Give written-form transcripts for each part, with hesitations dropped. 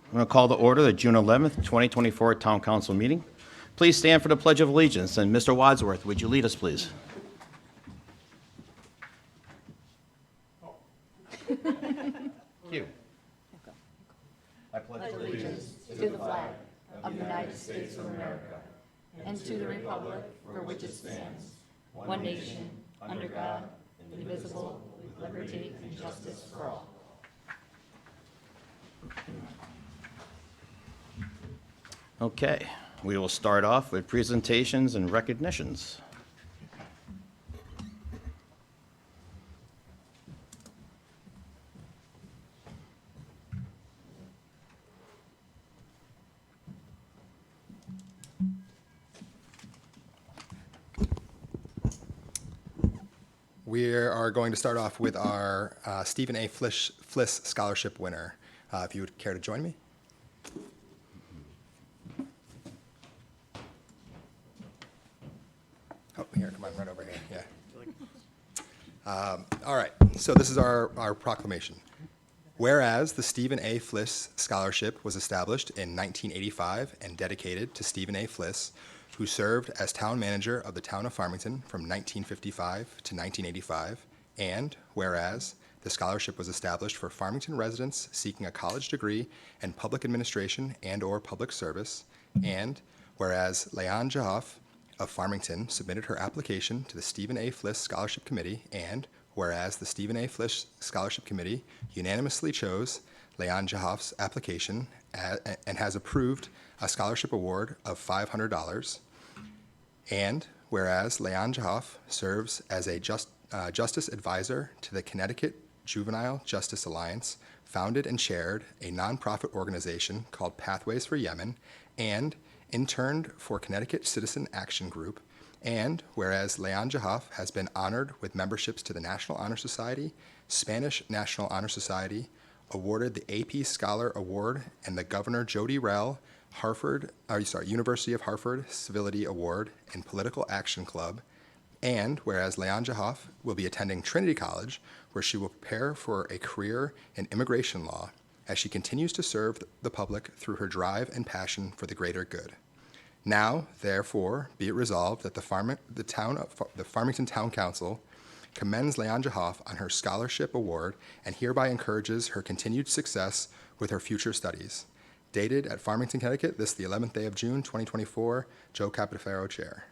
I'm going to call to order the June 11th, 2024 Town Council meeting. Please stand for the Pledge of Allegiance. And Mr. Wadsworth, would you lead us, please? Cue. I pledge allegiance To the flag of the United States of America and to the republic for which it stands, one nation, under God, indivisible, with liberty and justice for all. Okay, we will start off with presentations and recognitions. We are going to start off with our Stephen A. Fliss Scholarship winner. If you would care to join me. Oh, here, come on, right over here, yeah. All right, so this is our proclamation. Whereas the Stephen A. Fliss Scholarship was established in 1985 and dedicated to Stephen A. Fliss, who served as town manager of the town of Farmington from 1955 to 1985, and whereas the scholarship was established for Farmington residents seeking a college degree in public administration and/or public service, and whereas Leanne Jahoff of Farmington submitted her application to the Stephen A. Fliss Scholarship Committee, and whereas the Stephen A. Fliss Scholarship Committee unanimously chose Leanne Jahoff's application and has approved a scholarship award of $500, and whereas Leanne Jahoff serves as a justice advisor to the Connecticut Juvenile Justice Alliance, founded and chaired a nonprofit organization called Pathways for Yemen, and interned for Connecticut Citizen Action Group, and whereas Leanne Jahoff has been honored with memberships to the National Honor Society, Spanish National Honor Society, awarded the AP Scholar Award and the Governor Jody Rell University of Harvard Civility Award and Political Action Club, and whereas Leanne Jahoff will be attending Trinity College, where she will prepare for a career in immigration law as she continues to serve the public through her drive and passion for the greater good. Now, therefore, be it resolved that the Farmington Town Council commends Leanne Jahoff on her scholarship award and hereby encourages her continued success with her future studies. Dated at Farmington, Connecticut, this the 11th day of June, 2024, Joe Capitafaro, Chair.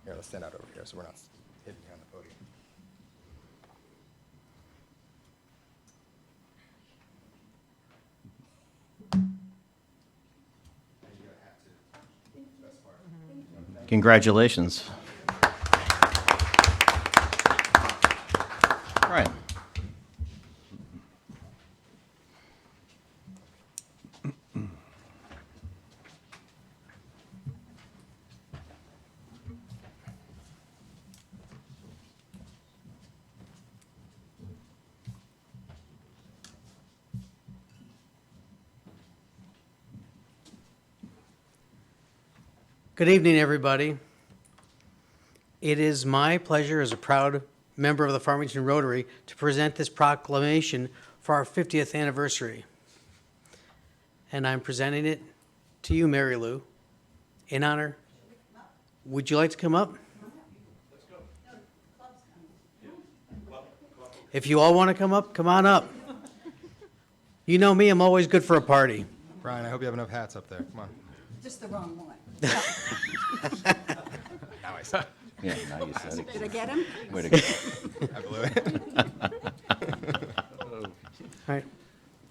Here, let's stand out over here so we're not hidden behind the podium. Congratulations. Right. Good evening, everybody. It is my pleasure as a proud member of the Farmington Rotary to present this proclamation for our 50th anniversary. And I'm presenting it to you, Mary Lou, in honor. Would you like to come up? If you all want to come up, come on up. You know me, I'm always good for a party. Brian, I hope you have enough hats up there. Come on. Just the wrong one. Now I see. Yeah, now you said Did I it. get him? Way to go. I blew it. All right.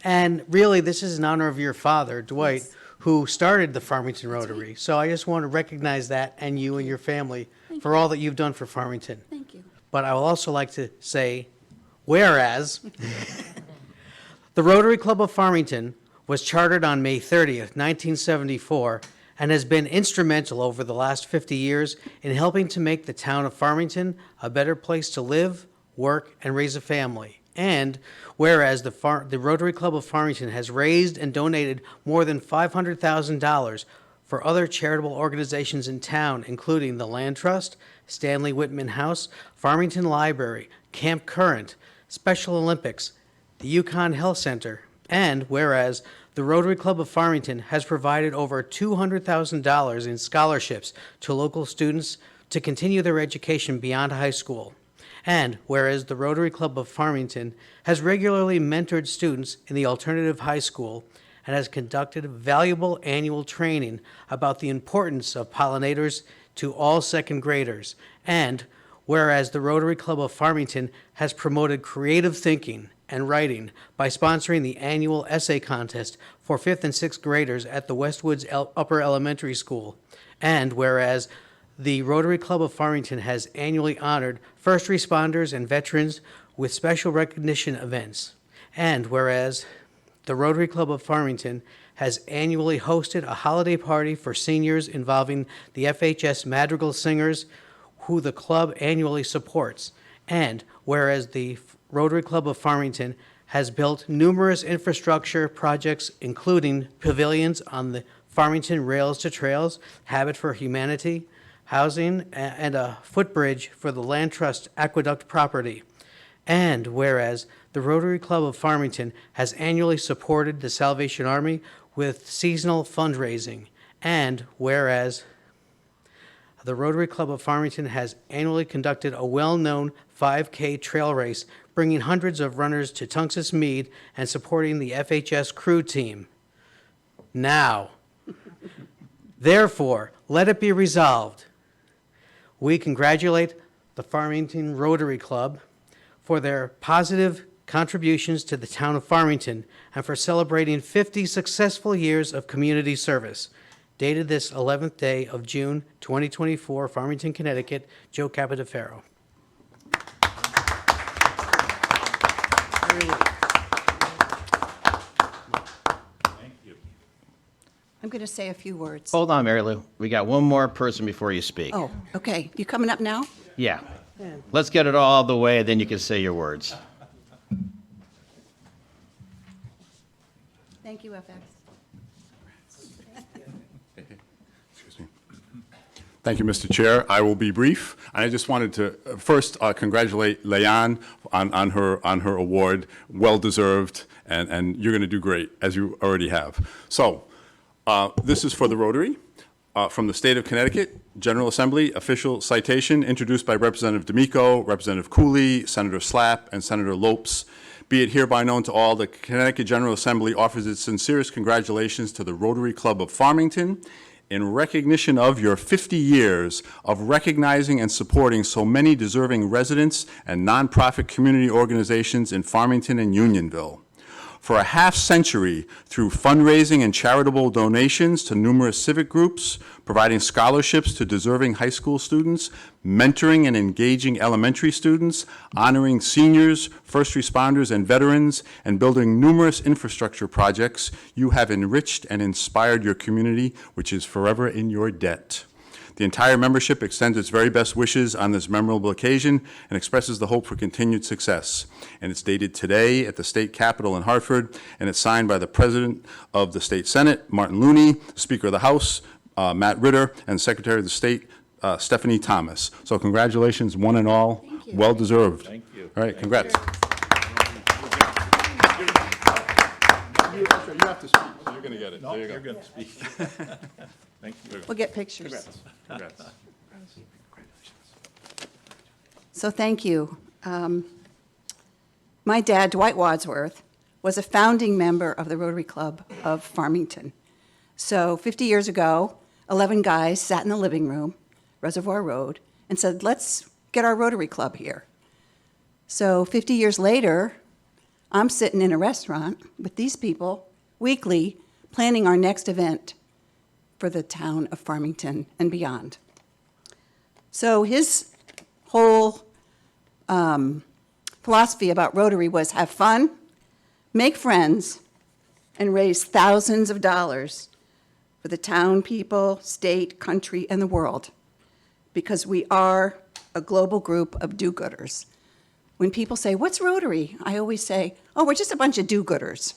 And really, this is in honor of your father, Dwight, who started the Farmington Rotary. So I just want to recognize that and you and your family for all that you've done for Farmington. Thank you. But I will also like to say, whereas the Rotary Club of Farmington was chartered on May 30th, 1974, and has been instrumental over the last 50 years in helping to make the town of Farmington a better place to live, work, and raise a family. And whereas the Rotary Club of Farmington has raised and donated more than $500,000 for other charitable organizations in town, including the Land Trust, Stanley Whitman House, Farmington Library, Camp Current, Special Olympics, the Yukon Health Center, and whereas the Rotary Club of Farmington has provided over $200,000 in scholarships to local students to continue their education beyond high school. And whereas the Rotary Club of Farmington has regularly mentored students in the alternative high school and has conducted valuable annual training about the importance of pollinators to all second graders. And whereas the Rotary Club of Farmington has promoted creative thinking and writing by sponsoring the annual essay contest for 5th and 6th graders at the Westwoods Upper Elementary School. And whereas the Rotary Club of Farmington has annually honored first responders and veterans with special recognition events. And whereas the Rotary Club of Farmington has annually hosted a holiday party for seniors involving the FHS Madrigal Singers, who the club annually supports. And whereas the Rotary Club of Farmington has built numerous infrastructure projects, including pavilions on the Farmington Rails to Trails, Habit for Humanity, housing, and a footbridge for the Land Trust Aqueduct property. And whereas the Rotary Club of Farmington has annually supported the Salvation Army with seasonal fundraising. And whereas the Rotary Club of Farmington has annually conducted a well-known 5K trail race, bringing hundreds of runners to Tungus Mead and supporting the FHS crew team. Now, therefore, let it be resolved. We congratulate the Farmington Rotary Club for their positive contributions to the town of Farmington and for celebrating 50 successful years of community service. Dated this 11th day of June 2024, Farmington, Connecticut, Joe Capodiferro. I'm going to say a few words. Hold on, Mary Lou. We got one more person before you speak. Oh, okay. You coming up now? Yeah. Let's get it all the way, then you can say your words. Thank you, FX. Excuse me. Thank you, Mr. Chair. I will be brief. I just wanted to first congratulate Leanne on her award, well-deserved, and you're going to do great, as you already have. So this is for the Rotary. From the state of Connecticut, General Assembly, official citation introduced by Representative D'Amico, Representative Cooley, Senator Slapp, and Senator Lopes. Be it hereby known to all, the Connecticut General Assembly offers its sincerest congratulations to the Rotary Club of Farmington in recognition of your 50 years of recognizing and supporting so many deserving residents and nonprofit community organizations in Farmington and Unionville. For a half century, through fundraising and charitable donations to numerous civic groups, providing scholarships to deserving high school students, mentoring and engaging elementary students, honoring seniors, first responders, and veterans, and building numerous infrastructure projects, you have enriched and inspired your community, which is forever in your debt. The entire membership extends its very best wishes on this memorable occasion and expresses the hope for continued success. And it's dated today at the State Capitol in Hartford, and it's signed by the President of the State Senate, Martin Looney, Speaker of the House, Matt Ritter, and Secretary of the State, Stephanie Thomas. So congratulations, one and all. Thank you. Well deserved. Thank you. All right, congrats. You have to speak, so you're going to get it. There you go. You're going to speak. Thank you. We'll get pictures. Congrats. So thank you. My dad, Dwight Wadsworth, was a founding member of the Rotary Club of Farmington. So 50 years ago, 11 guys sat in the living room, Reservoir Road, and said, let's get our Rotary Club here. So 50 years later, I'm sitting in a restaurant with these people weekly planning our next event for the town of Farmington and beyond. So his whole philosophy about Rotary was have fun, make friends, and raise thousands of dollars for the town, people, state, country, and the world, because we are a global group of do-gooders. When people say, what's Rotary? I always say, oh, we're just a bunch of do-gooders,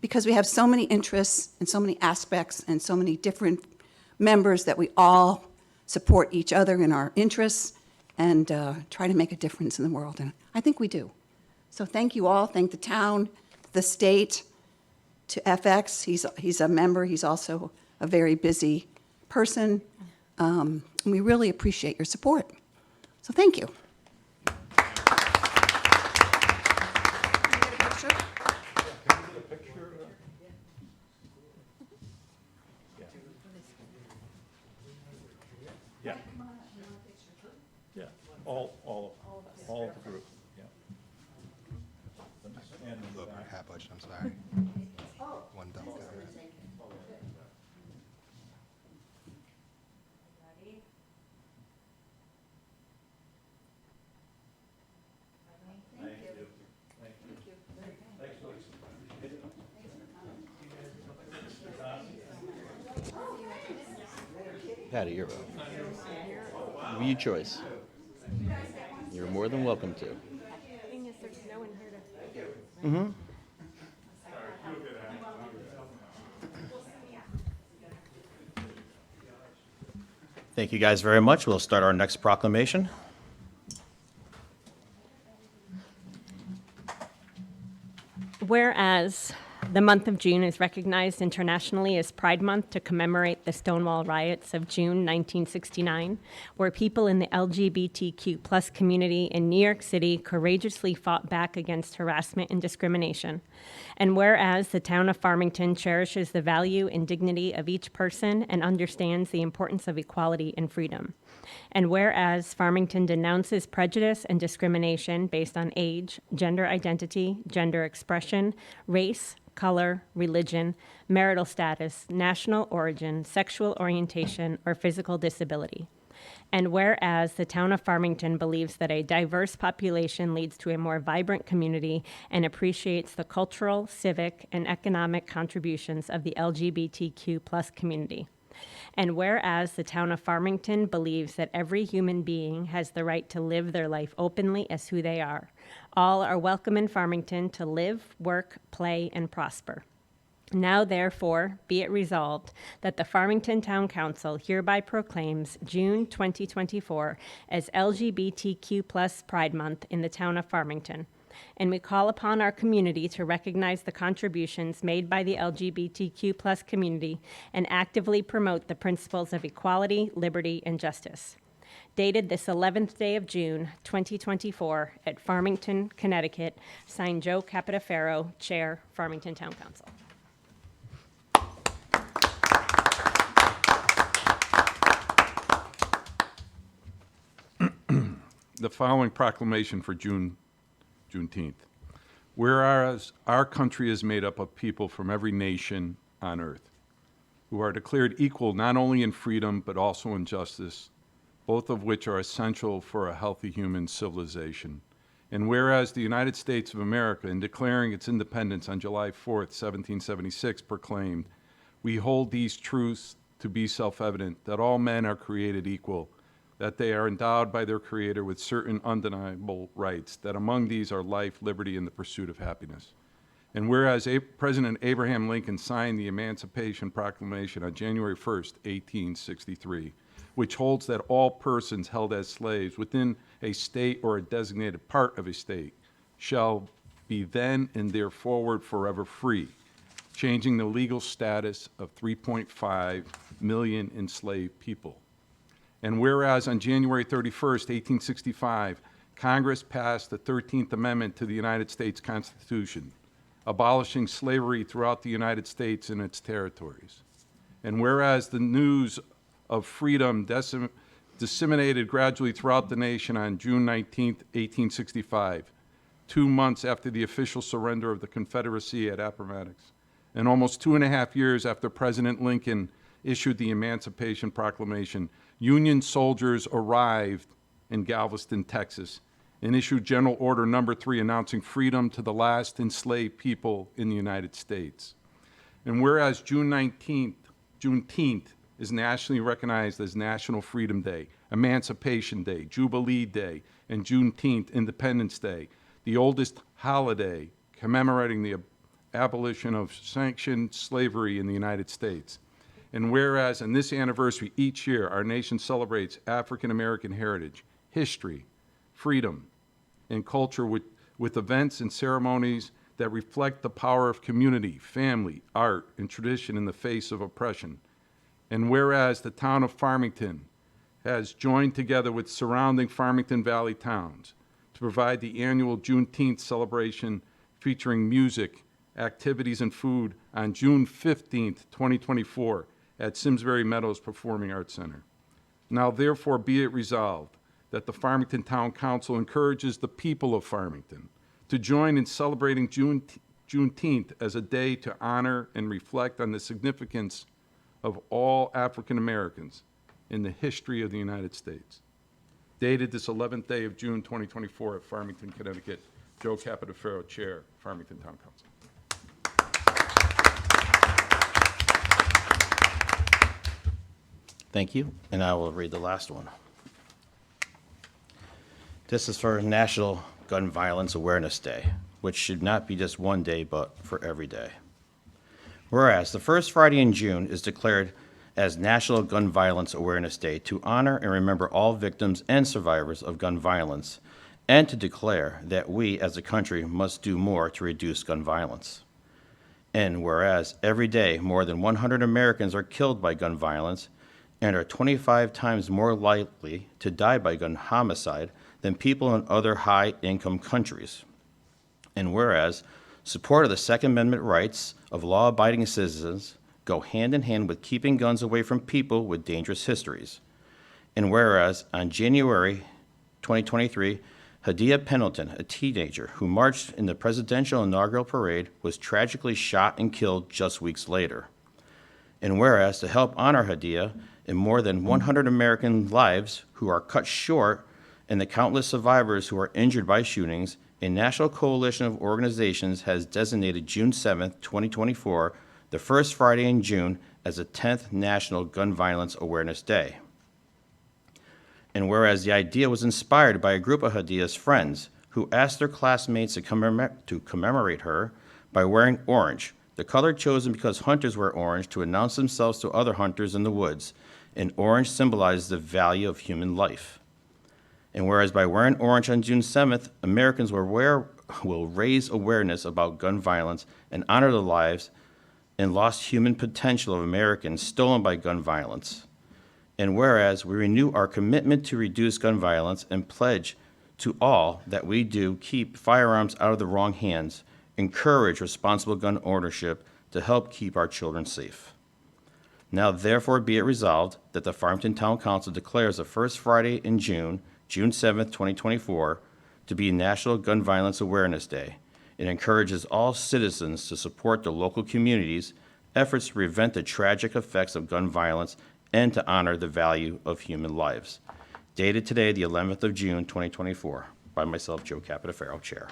because we have so many interests and so many aspects and so many different members that we all support each other in our interests and try to make a difference in the world. And I think we do. So thank you all. Thank the town, the state, to FX. He's a member. He's also a very busy person. And we really appreciate your support. So thank you. Yeah. Yeah, all of the group, yeah. Let me stand in the back. Hat budget, I'm sorry. One double. Patty, you're up. Your choice. You're more than welcome to. Thing is, there's no one here to. Thank you guys very much. We'll start our next proclamation. Whereas the month of June is recognized internationally as Pride Month to commemorate the Stonewall riots of June 1969, where people in the LGBTQ plus community in New York City courageously fought back against harassment and discrimination. And whereas the town of Farmington cherishes the value and dignity of each person and understands the importance of equality and freedom. And whereas Farmington denounces prejudice and discrimination based on age, gender identity, gender expression, race, color, religion, marital status, national origin, sexual orientation, or physical disability. And whereas the town of Farmington believes that a diverse population leads to a more vibrant community and appreciates the cultural, civic, and economic contributions of the LGBTQ plus community. And whereas the town of Farmington believes that every human being has the right to live their life openly as who they are. All are welcome in Farmington to live, work, play, and prosper. Now, therefore, be it resolved that the Farmington Town Council hereby proclaims June 2024 as LGBTQ plus Pride Month in the town of Farmington. And we call upon our community to recognize the contributions made by the LGBTQ plus community and actively promote the principles of equality, liberty, and justice. Dated this 11th day of June, 2024, at Farmington, Connecticut, signed Joe Capitaferro, Chair, Farmington Town Council. The following proclamation for Juneteenth. Whereas our country is made up of people from every nation on earth, who are declared equal not only in freedom but also in justice, both of which are essential for a healthy human civilization. And whereas the United States of America, in declaring its independence on July 4th, 1776, proclaimed, "We hold these truths to be self-evident, that all men are created equal, that they are endowed by their Creator with certain undeniable rights, that among these are life, liberty, and the pursuit of happiness." And whereas President Abraham Lincoln signed the Emancipation Proclamation on January 1st, 1863, which holds that all persons held as slaves within a state or a designated part of a state shall be then and thereforward forever free, changing the legal status of 3.5 million enslaved people. And whereas on January 31st, 1865, Congress passed the 13th Amendment to the United States Constitution, abolishing slavery throughout the United States and its territories. And whereas the news of freedom disseminated gradually throughout the nation on June 19th, 1865, 2 months after the official surrender of the Confederacy at Appomattox, and almost 2.5 years after President Lincoln issued the Emancipation Proclamation, Union soldiers arrived in Galveston, Texas, and issued General Order No. 3 announcing freedom to the last enslaved people in the United States. And whereas Juneteenth is nationally recognized as National Freedom Day, Emancipation Day, Jubilee Day, and Juneteenth Independence Day, the oldest holiday commemorating the abolition of sanctioned slavery in the United States. And whereas on this anniversary each year, our nation celebrates African American heritage, history, freedom, and culture with events and ceremonies that reflect the power of community, family, art, and tradition in the face of oppression. And whereas the town of Farmington has joined together with surrounding Farmington Valley towns to provide the annual Juneteenth celebration featuring music, activities, and food on June 15th, 2024 at Simsbury Meadows Performing Arts Center. Now therefore be it resolved that the Farmington Town Council encourages the people of Farmington to join in celebrating Juneteenth as a day to honor and reflect on the significance of all African Americans in the history of the United States. Dated this 11th day of June 2024 at Farmington, Connecticut, Joe Capitaferro, Chair, Farmington Town Council. Thank you, and I will read the last one. This is for National Gun Violence Awareness Day, which should not be just one day, but for every day. Whereas the first Friday in June is declared as National Gun Violence Awareness Day to honor and remember all victims and survivors of gun violence, and to declare that we as a country must do more to reduce gun violence. And whereas every day more than 100 Americans are killed by gun violence and are 25 times more likely to die by gun homicide than people in other high-income countries. And whereas support of the Second Amendment rights of law-abiding citizens go hand in hand with keeping guns away from people with dangerous histories. And whereas on January 2023, Hadia Pendleton, a teenager who marched in the presidential inaugural parade, was tragically shot and killed just weeks later. And whereas to help honor Hadia and more than 100 American lives who are cut short and the countless survivors who are injured by shootings, a national coalition of organizations has designated June 7th, 2024, the first Friday in June, as the 10th National Gun Violence Awareness Day. And whereas the idea was inspired by a group of Hadia's friends who asked their classmates to commemorate her by wearing orange, the color chosen because hunters wear orange to announce themselves to other hunters in the woods, and orange symbolizes the value of human life. And whereas by wearing orange on June 7th, Americans will raise awareness about gun violence and honor the lives and lost human potential of Americans stolen by gun violence. And whereas we renew our commitment to reduce gun violence and pledge to all that we do keep firearms out of the wrong hands, encourage responsible gun ownership to help keep our children safe. Now therefore be it resolved that the Farmington Town Council declares the first Friday in June, June 7th, 2024, to be National Gun Violence Awareness Day. It encourages all citizens to support the local communities' efforts to prevent the tragic effects of gun violence and to honor the value of human lives. Dated today, the 11th of June, 2024, by myself, Joe Capitaferro, Chair.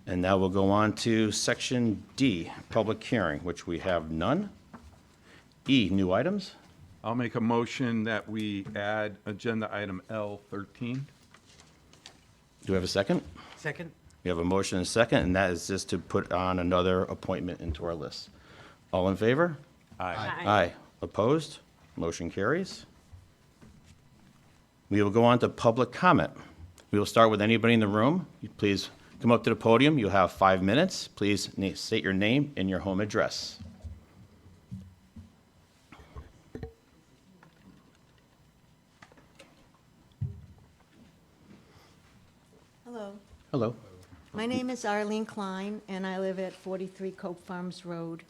And now we'll go on to Section D, Public Hearing, which we have none. E, New Items. I'll make a motion that we add agenda item L13. Do we have a second? Second? We have a motion and a second, and that is just to put on another appointment into our list. All in favor? Aye. Opposed? Motion carries. We will go on to public comment. We will start with anybody in the room. Please come up to the podium. You'll have 5 minutes. Please state your name and your home address. Hello. Hello. My name is Arlene Klein, and I live at 43 Cope Farms Road.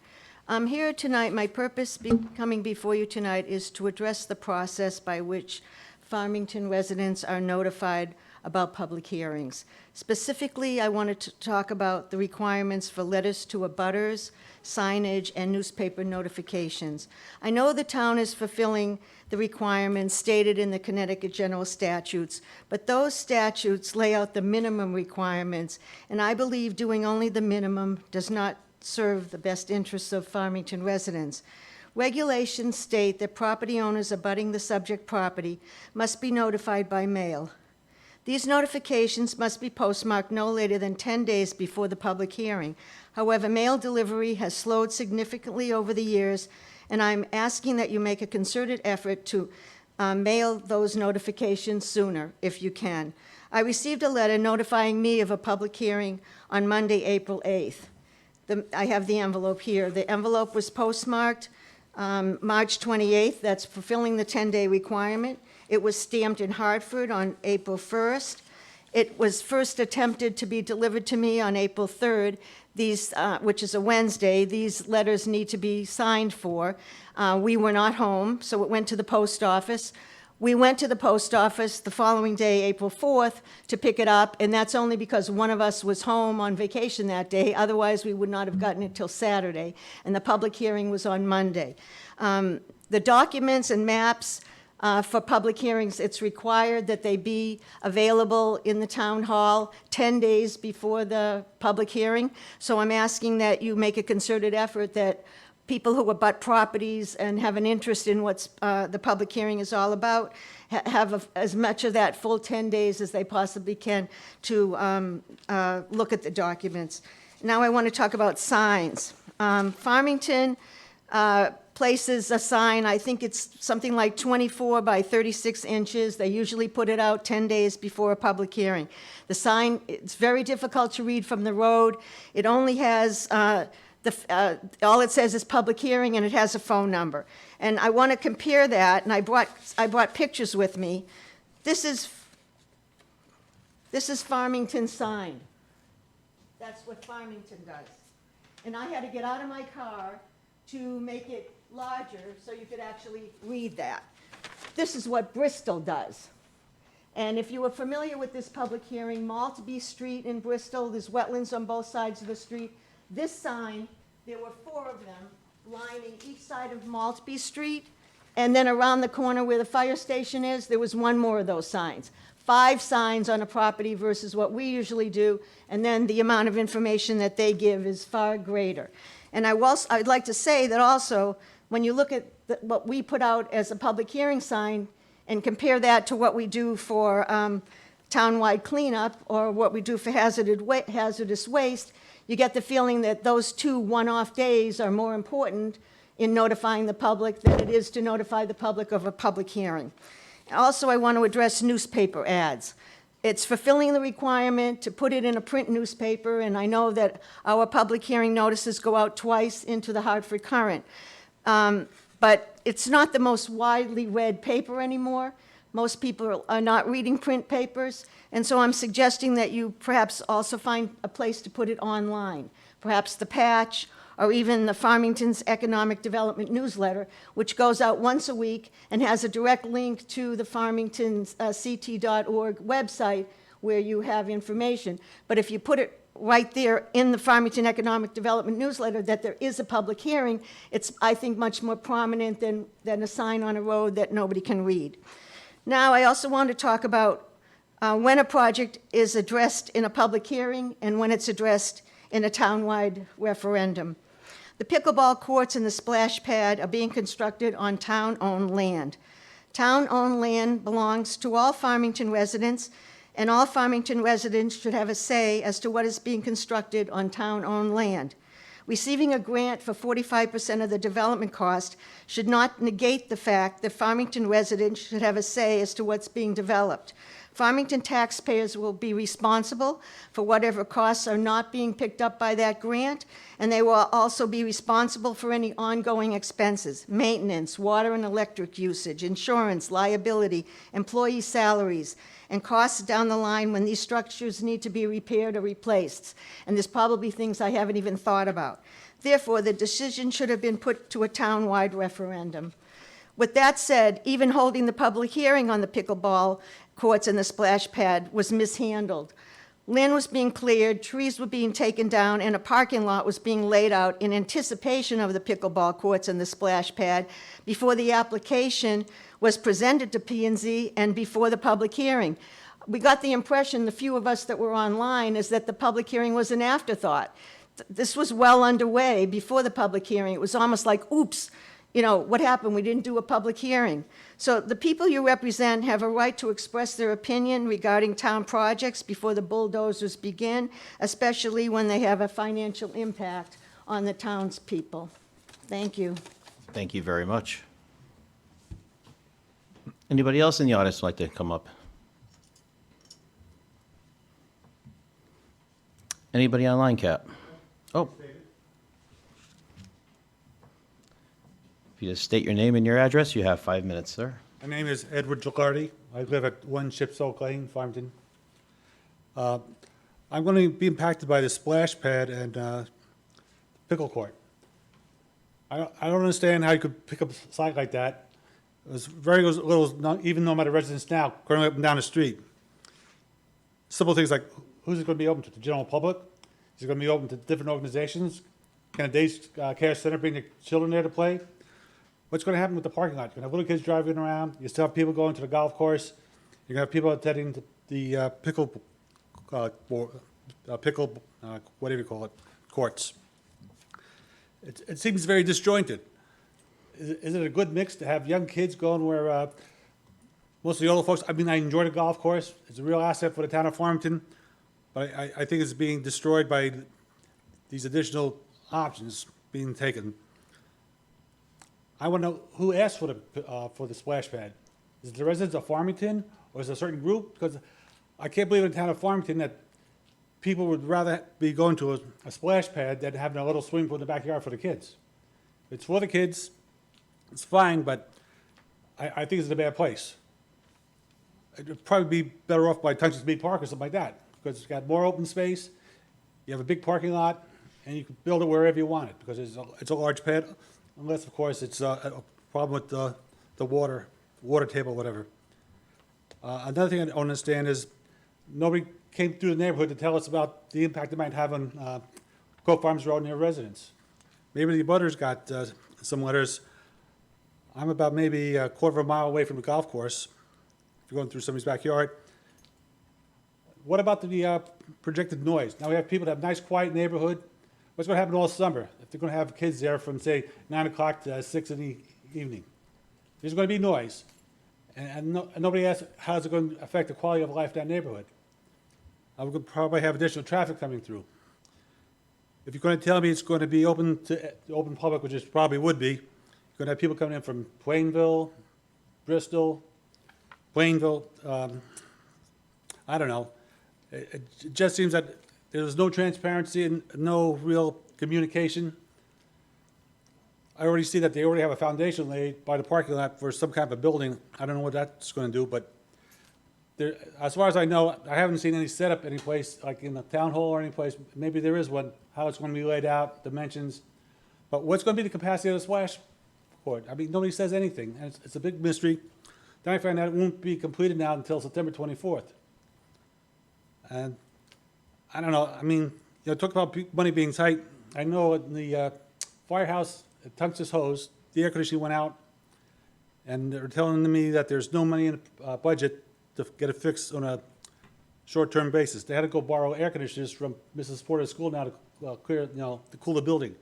I'm here tonight, my purpose coming before you tonight is to address the process by which Farmington residents are notified about public hearings. Specifically, I wanted to talk about the requirements for letters to abutters, signage, and newspaper notifications. I know the town is fulfilling the requirements stated in the Connecticut General Statutes, but those statutes lay out the minimum requirements, and I believe doing only the minimum does not serve the best interests of Farmington residents. Regulations state that property owners abutting the subject property must be notified by mail. These notifications must be postmarked no later than 10 days before the public hearing. However, mail delivery has slowed significantly over the years, and I'm asking that you make a concerted effort to mail those notifications sooner, if you can. I received a letter notifying me of a public hearing on Monday, April 8th. I have the envelope here. The envelope was postmarked March 28th. That's fulfilling the 10-day requirement. It was stamped in Hartford on April 1st. It was first attempted to be delivered to me on April 3rd, which is a Wednesday. These letters need to be signed for. We were not home, so it went to the post office. We went to the post office the following day, April 4th, to pick it up, and that's only because one of us was home on vacation that day. Otherwise, we would not have gotten it till Saturday, and the public hearing was on Monday. The documents and maps for public hearings, it's required that they be available in the town hall 10 days before the public hearing. So I'm asking that you make a concerted effort that people who abut properties and have an interest in what's the public hearing is all about have as much of that full 10 days as they possibly can to look at the documents. Now I want to talk about signs. Farmington places a sign, I think it's something like 24 by 36 inches. They usually put it out 10 days before a public hearing. The sign, it's very difficult to read from the road. It only has all it says is public hearing, and it has a phone number. And I want to compare that, and I brought pictures with me. This is Farmington sign. That's what Farmington does. And I had to get out of my car to make it larger so you could actually read that. This is what Bristol does. And if you were familiar with this public hearing, Maltby Street in Bristol, there's wetlands on both sides of the street. This sign, there were 4 of them lining each side of Maltby Street, and then around the corner where the fire station is, there was 1 more of those signs. 5 signs on a property versus what we usually do, and then the amount of information that they give is far greater. And I'd like to say that also, when you look at what we put out as a public hearing sign and compare that to what we do for townwide cleanup or what we do for hazardous waste, you get the feeling that those 2 one-off days are more important in notifying the public than it is to notify the public of a public hearing. Also, I want to address newspaper ads. It's fulfilling the requirement to put it in a print newspaper, and I know that our public hearing notices go out twice into the Hartford Courant. But it's not the most widely read paper anymore. Most people are not reading print papers, and so I'm suggesting that you perhaps also find a place to put it online, perhaps the Patch, or even the Farmington's Economic Development newsletter, which goes out once a week and has a direct link to the Farmington's ct.org website where you have information. But if you put it right there in the Farmington Economic Development newsletter that there is a public hearing, it's, I think, much more prominent than a sign on a road that nobody can read. Now, I also want to talk about when a project is addressed in a public hearing and when it's addressed in a townwide referendum. The pickleball courts and the splash pad are being constructed on town-owned land. Town-owned land belongs to all Farmington residents, and all Farmington residents should have a say as to what is being constructed on town-owned land. Receiving a grant for 45% of the development cost should not negate the fact that Farmington residents should have a say as to what's being developed. Farmington taxpayers will be responsible for whatever costs are not being picked up by that grant, and they will also be responsible for any ongoing expenses, maintenance, water and electric usage, insurance, liability, employee salaries, and costs down the line when these structures need to be repaired or replaced. And there's probably things I haven't even thought about. Therefore, the decision should have been put to a town-wide referendum. With that said, even holding the public hearing on the pickleball courts and the splash pad was mishandled. Land was being cleared, trees were being taken down, and a parking lot was being laid out in anticipation of the pickleball courts and the splash pad before the application was presented to P&Z and before the public hearing. We got the impression, the few of us that were online, is that the public hearing was an afterthought. This was well underway before the public hearing. It was almost like, oops, you know, what happened? We didn't do a public hearing. So the people you represent have a right to express their opinion regarding town projects before the bulldozers begin, especially when they have a financial impact on the townspeople. Thank you. Thank you very much. Anybody else in the audience like to come up? Anybody online, Cap? Oh. If you just state your name and your address, you have 5 minutes, sir. My name is Edward Gilardi. I live at 1 Ship's Oak Lane, Farmington. I'm going to be impacted by the splash pad and pickle court. I don't understand how you could pick up a site like that. There's very little, even though I'm at a residence now, going up and down the street. Simple things like, who's it going to be open to? The general public? Is it going to be open to different organizations? Can a day care center bring the children there to play? What's going to happen with the parking lot? You're going to have little kids driving around. You still have people going to the golf course. You're going to have people attending the pickle, whatever you call it, courts. It seems very disjointed. Is it a good mix to have young kids going where most of the older folks, I mean, I enjoy the golf course. It's a real asset for the town of Farmington, but I think it's being destroyed by these additional options being taken. I want to know who asked for the splash pad. Is it the residents of Farmington, or is it a certain group? Because I can't believe in the town of Farmington that people would rather be going to a splash pad than having a little swimming pool in the backyard for the kids. It's for the kids, it's fine, but I think it's a bad place. It'd probably be better off by Tungus Mead Park or something like that, because it's got more open space, you have a big parking lot, and you can build it wherever you want it, because it's a large pad, unless, of course, it's a problem with the water table, whatever. Another thing I don't understand is nobody came through the neighborhood to tell us about the impact it might have on Cove Farms Road and their residents. Maybe the butters got some letters. I'm about maybe a quarter of a mile away from the golf course, if you're going through somebody's backyard. What about the projected noise? Now we have people that have a nice, quiet neighborhood. What's going to happen all summer if they're going to have kids there from, say, 9 o'clock to 6 in the evening? There's going to be noise. And nobody asks how's it going to affect the quality of life in that neighborhood. We're going to probably have additional traffic coming through. If you're going to tell me it's going to be open to open public, which it probably would be, you're going to have people coming in from Plainville, Bristol, Plainville, I don't know. It just seems that there's no transparency and no real communication. I already see that they already have a foundation laid by the parking lot for some kind of a building. I don't know what that's going to do, but there, as far as I know, I haven't seen any setup any place, like in the town hall or any place. Maybe there is one, how it's going to be laid out, dimensions. But what's going to be the capacity of the splash court? I mean, nobody says anything, and it's a big mystery. Then I find out it won't be completed now until September 24th. And I don't know, I mean, talk about money being tight. I know in the firehouse at Tungus Hose, the air conditioning went out, and they're telling me that there's no money in the budget to get it fixed on a short-term basis. They had to go borrow air conditioners from Mrs. Porter's school now to clear, to cool the building.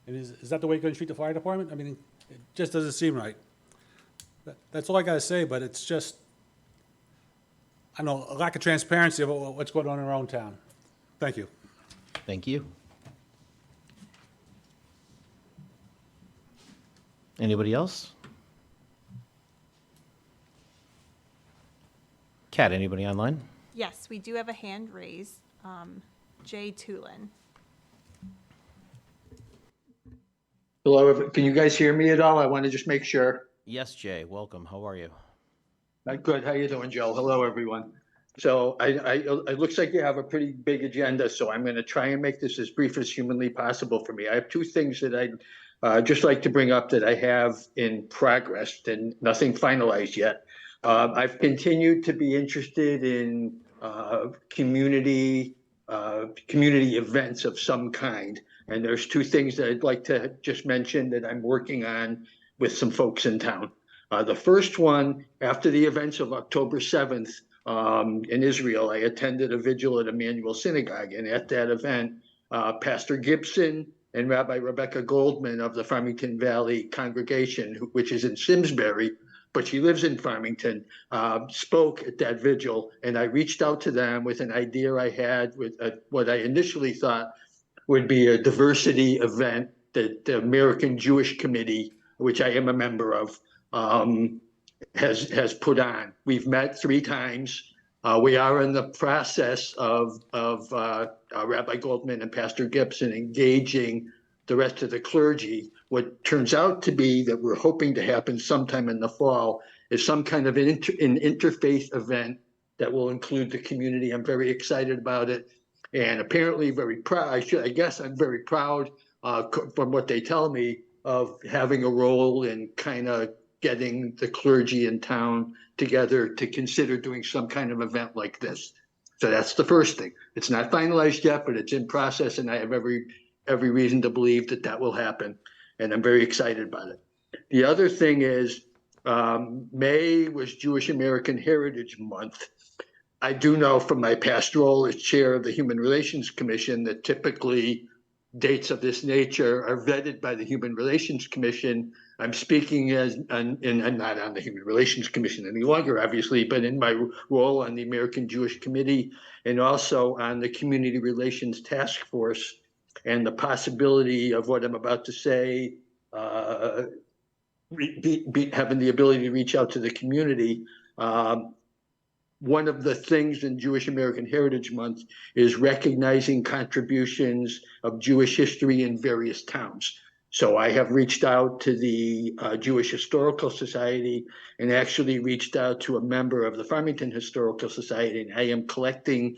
And is that the way you're going to treat the fire department? I mean, it just doesn't seem right. That's all I got to say, but it's just, I don't know, a lack of transparency of what's going on in our own town. Thank you. Thank you. Anybody else? Kat, anybody online? Yes, we do have a hand raised. Jay Tulin. Hello, can you guys hear me at all? I want to just make sure. Yes, Jay, welcome. How are you? Good. How you doing, Joe? Hello, everyone. So it looks like you have a pretty big agenda, so I'm going to try and make this as brief as humanly possible for me. I have two things that I'd just like to bring up that I have in progress and nothing finalized yet. I've continued to be interested in community events of some kind. And there's two things that I'd like to just mention that I'm working on with some folks in town. The first one, after the events of October 7th in Israel, I attended a vigil at Emmanuel Synagogue. And at that event, Pastor Gibson and Rabbi Rebecca Goldman of the Farmington Valley Congregation, which is in Simsbury, but she lives in Farmington, spoke at that vigil. And I reached out to them with an idea I had with what I initially thought would be a diversity event that the American Jewish Committee, which I am a member of, has put on. We've met 3 times. We are in the process of Rabbi Goldman and Pastor Gibson engaging the rest of the clergy. What turns out to be that we're hoping to happen sometime in the fall is some kind of an interfaith event that will include the community. I'm very excited about it, and apparently very proud. I guess I'm very proud from what they tell me of having a role in kind of getting the clergy in town together to consider doing some kind of event like this. So that's the first thing. It's not finalized yet, but it's in process, and I have every reason to believe that that will happen, and I'm very excited about it. The other thing is May was Jewish American Heritage Month. I do know from my past role as chair of the Human Relations Commission that typically dates of this nature are vetted by the Human Relations Commission. I'm speaking and I'm not on the Human Relations Commission any longer, obviously, but in my role on the American Jewish Committee and also on the Community Relations Task Force, and the possibility of what I'm about to say, having the ability to reach out to the community. One of the things in Jewish American Heritage Month is recognizing contributions of Jewish history in various towns. So I have reached out to the Jewish Historical Society and actually reached out to a member of the Farmington Historical Society, and I am collecting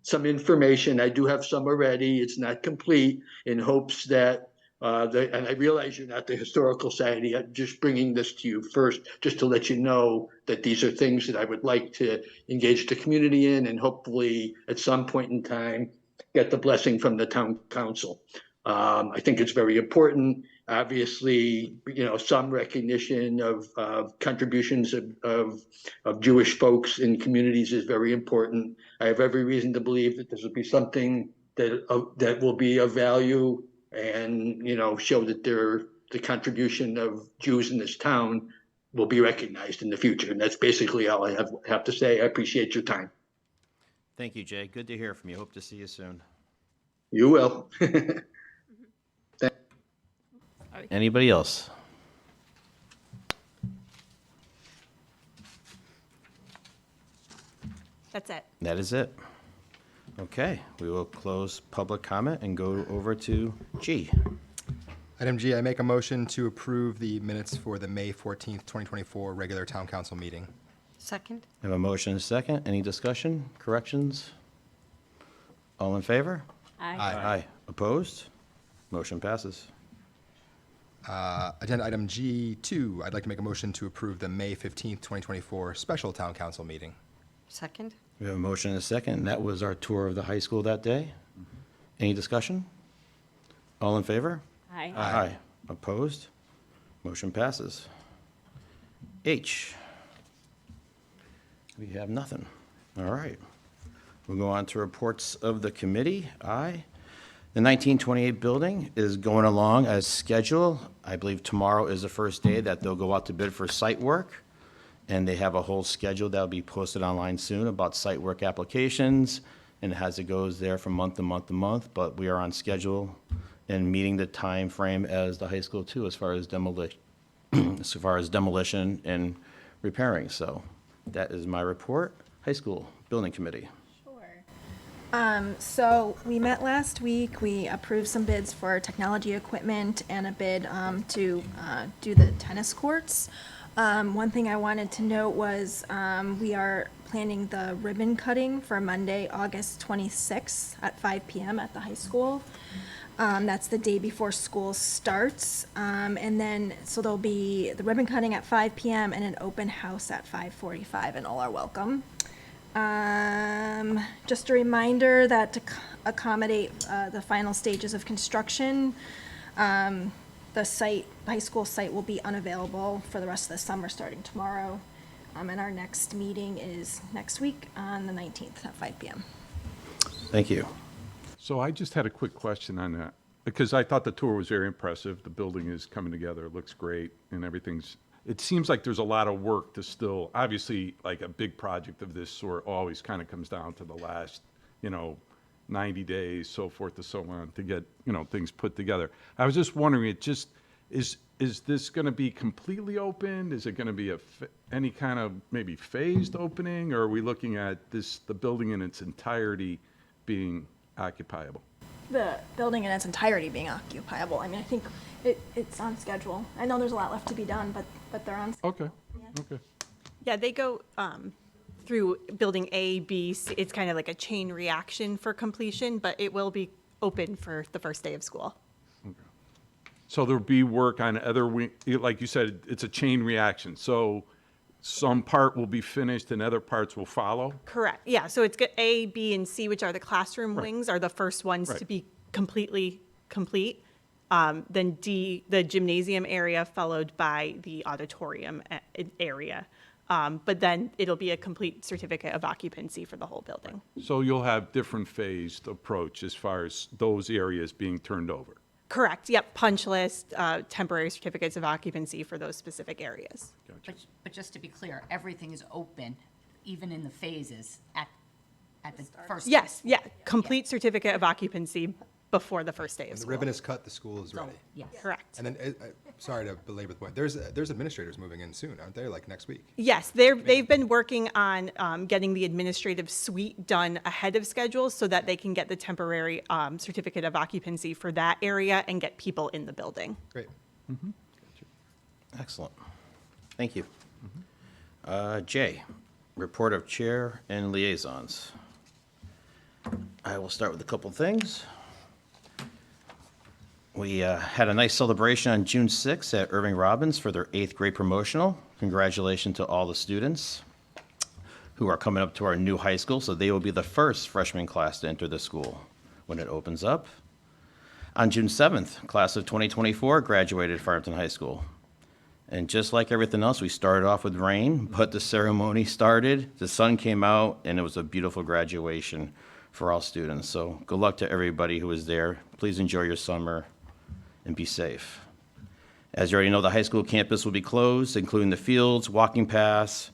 some information. I do have some already. It's not complete, in hopes that and I realize you're not the Historical Society. I'm just bringing this to you first, just to let you know that these are things that I would like to engage the community in, and hopefully at some point in time get the blessing from the town council. I think it's very important. Obviously, some recognition of contributions of Jewish folks in communities is very important. I have every reason to believe that this will be something that will be of value, and show that the contribution of Jews in this town will be recognized in the future. And that's basically all I have to say. I appreciate your time. Thank you, Jay. Good to hear from you. Hope to see you soon. You will. Anybody else? That's it. That is it. Okay, we will close public comment and go over to G. Item G, I make a motion to approve the minutes for the May 14th, 2024 regular town council meeting. Second? I have a motion and a second. Any discussion, corrections? All in favor? Aye. Aye. Opposed? Motion passes. Agenda item G2, I'd like to make a motion to approve the May 15th, 2024 special town council meeting. Second? We have a motion and a second, and that was our tour of the high school that day. Any discussion? All in favor? Aye. Aye. Opposed? Motion passes. H. We have nothing. All right. We'll go on to reports of the committee. I. The 1928 building is going along as scheduled. I believe tomorrow is the first day that they'll go out to bid for site work. And they have a whole schedule that'll be posted online soon about site work applications, and as it goes there from month to month to month. But we are on schedule and meeting the time frame as the high school too, as far as demolition, and repairing. So that is my report. High school building committee. So we met last week. We approved some bids for technology equipment and a bid to do the tennis courts. One thing I wanted to note was we are planning the ribbon cutting for Monday, August 26th at 5 p.m. at the high school. That's the day before school starts. And then, so there'll be the ribbon cutting at 5 p.m. and an open house at 5:45, and all are welcome. Just a reminder that to accommodate the final stages of construction, the high school site will be unavailable for the rest of the summer starting tomorrow. And our next meeting is next week on the 19th at 5 p.m. Thank you. So I just had a quick question on that. because I thought the tour was very impressive. The building is coming together, it looks great, and everything's, it seems like there's a lot of work to still, obviously, like a big project of this sort always kind of comes down to the last, 90 days, so forth and so on, to get, things put together. I was just wondering, is this going to be completely open? Is it going to be any kind of maybe phased opening, or are we looking at the building in its entirety being occupiable? The building in its entirety being occupiable. I mean, I think it's on schedule. I know there's a lot left to be done, but they're on. Okay, okay. Yeah, they go through building A, B, C. It's kind of like a chain reaction for completion, but it will be open for the first day of school. So there'll be work on other wing, like you said, it's a chain reaction. So some part will be finished and other parts will follow? Correct. Yeah, so it's got A, B, and C, which are the classroom wings, are the first ones to Right. be completely complete. Then D, the gymnasium area, followed by the auditorium area. But then it'll be a complete certificate of occupancy for the whole building. So you'll have different phased approach as far as those areas being turned over? Correct, yep, punch list, temporary certificates of occupancy for those specific areas. But just to be clear, everything is open, even in the phases at the first. Yes, yeah, complete certificate of occupancy before the first day of When the school. ribbon is cut, the school is ready. Yes. Correct. And then, sorry to belabor the point, there's administrators moving in soon, aren't there, like next week? Yes, they've been working on getting the administrative suite done ahead of schedule so that they can get the temporary certificate of occupancy for that area and get people in the building. Great. Excellent. Thank you. J, report of chair and liaisons. I will start with a couple things. We had a nice celebration on June 6th at Irving Robbins for their 8th grade promotional. Congratulations to all the students who are coming up to our new high school, so they will be the first freshman class to enter the school when it opens up. On June 7th, class of 2024 graduated Farmington High School. And just like everything else, we started off with rain, but the ceremony started, the sun came out, and it was a beautiful graduation for all students. So good luck to everybody who was there. Please enjoy your summer and be safe. As you already know, the high school campus will be closed, including the fields, walking paths,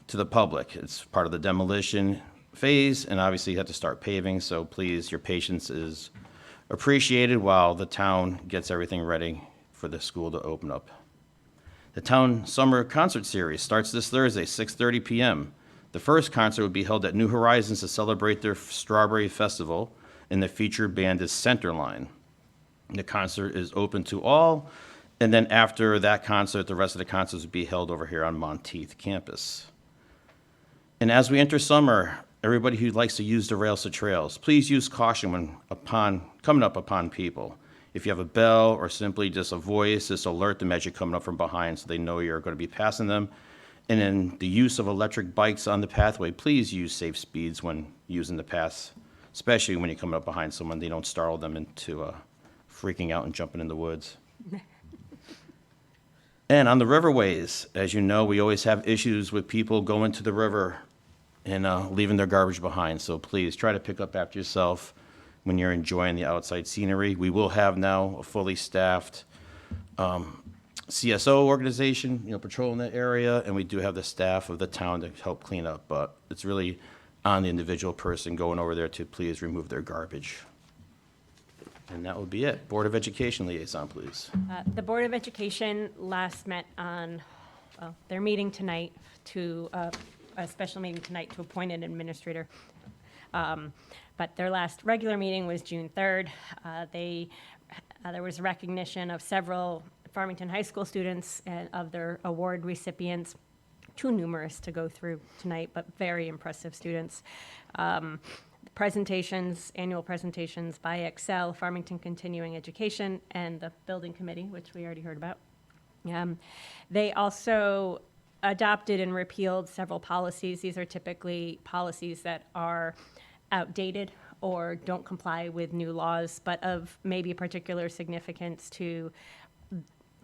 to the public. It's part of the demolition phase, and obviously you have to start paving, so please, your patience is appreciated while the town gets everything ready for the school to open up. The town summer concert series starts this Thursday, 6:30 p.m. The first concert will be held at New Horizons to celebrate their Strawberry Festival, and the featured band is Centerline. The concert is open to all, and then after that concert, the rest of the concerts will be held over here on Monteith campus. And as we enter summer, everybody who likes to use the rails to trails, please use caution when coming up upon people. If you have a bell or simply just a voice, just alert them as you're coming up from behind so they know you're going to be passing them. And then the use of electric bikes on the pathway, please use safe speeds when using the paths, especially when you're coming up behind someone. They don't startle them into freaking out and jumping in the woods. And on the riverways, as you know, we always have issues with people going to the river and leaving their garbage behind. So please try to pick up after yourself when you're enjoying the outside scenery. We will have now a fully staffed CSO organization, patrolling that area, and we do have the staff of the town to help clean up. But it's really on the individual person going over there to please remove their garbage. And that would be it. Board of Education liaison, please. The Board of Education last met on, their meeting tonight a special meeting tonight to appoint an administrator. But their last regular meeting was June 3rd. There was recognition of several Farmington High School students and of their award recipients, too numerous to go through tonight, but very impressive students. Presentations, annual presentations by Excel, Farmington Continuing Education, and the Building Committee, which we already heard about. They also adopted and repealed several policies. These are typically policies that are outdated or don't comply with new laws, but of maybe particular significance to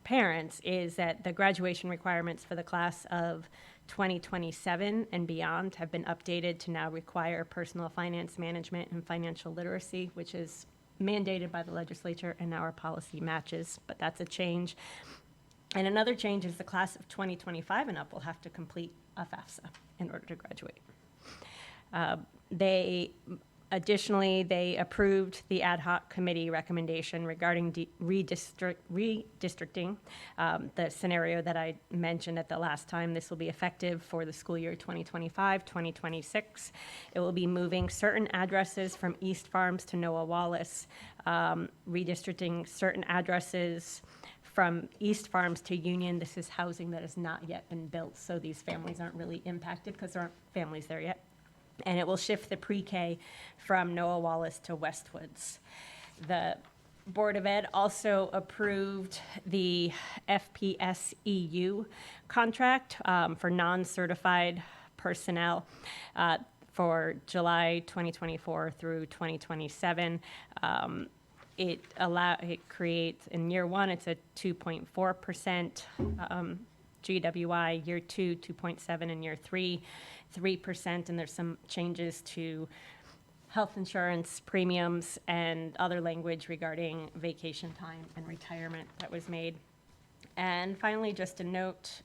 parents is that the graduation requirements for the class of 2027 and beyond have been updated to now require personal finance management and financial literacy, which is mandated by the legislature, and now our policy matches, but that's a change. And another change is the class of 2025 and up will have to complete a FAFSA in order to graduate. Additionally, they approved the ad hoc committee recommendation regarding redistricting, the scenario that I mentioned at the last time. This will be effective for the school year 2025-2026. It will be moving certain addresses from East Farms to Noah Wallace, redistricting certain addresses from East Farms to Union. This is housing that has not yet been built, so these families aren't really impacted because there aren't families there yet. And it will shift the pre-K from Noah Wallace to Westwoods. The Board of Ed also approved the FPSEU contract for non-certified personnel for July 2024 through 2027. It creates, in year one, it's a 2.4% GWI, year two, 2.7, and year three, 3%, and there's some changes to health insurance premiums and other language regarding vacation time and retirement that was made. And finally, just a note,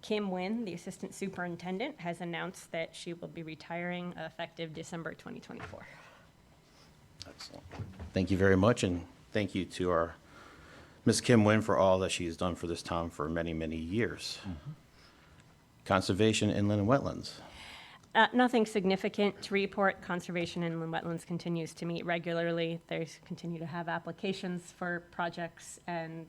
Kim Wynn, the assistant superintendent, has announced that she will be retiring effective December 2024. Excellent. Thank you very much, and thank you to our Ms. Kim Wynn for all that she has done for this town for many, many years. Conservation, Inland and Wetlands. Nothing significant to report. Conservation and Inland Wetlands continues to meet regularly. They continue to have applications for projects and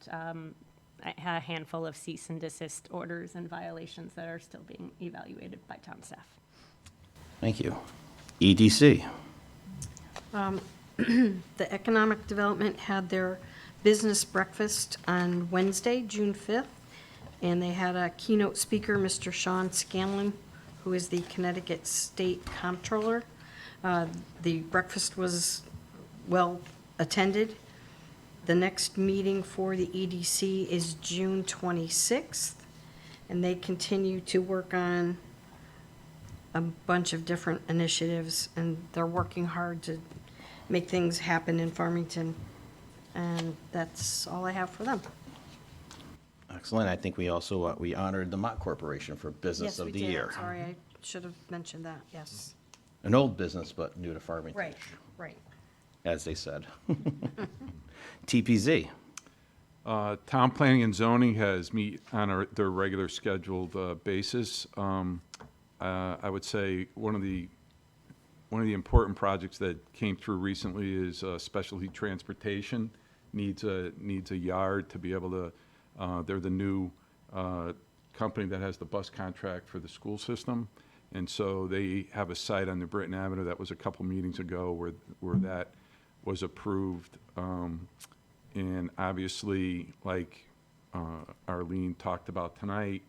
a handful of cease and desist orders and violations that are still being evaluated by town staff. Thank you. EDC. The Economic Development had their business breakfast on Wednesday, June 5th, and they had a keynote speaker, Mr. Sean Scanlon, who is the Connecticut State Comptroller. The breakfast was well attended. The next meeting for the EDC is June 26th, and they continue to work on a bunch of different initiatives, and they're working hard to make things happen in Farmington. And that's all I have for them. Excellent. I think we also, we honored the Mott Corporation for Business Yes, of we the did. Year. Sorry, I should have mentioned that, yes. An old business, but new to Farmington. Right, right. As they said. TPZ. Town Planning and Zoning has meet on their regular scheduled basis. I would say one of the important projects that came through recently is specialty transportation needs a yard to be able to. They're the new company that has the bus contract for the school system, and so they have a site on the Britton Avenue. That was a couple meetings ago where that was approved, and obviously, like Arlene talked about tonight,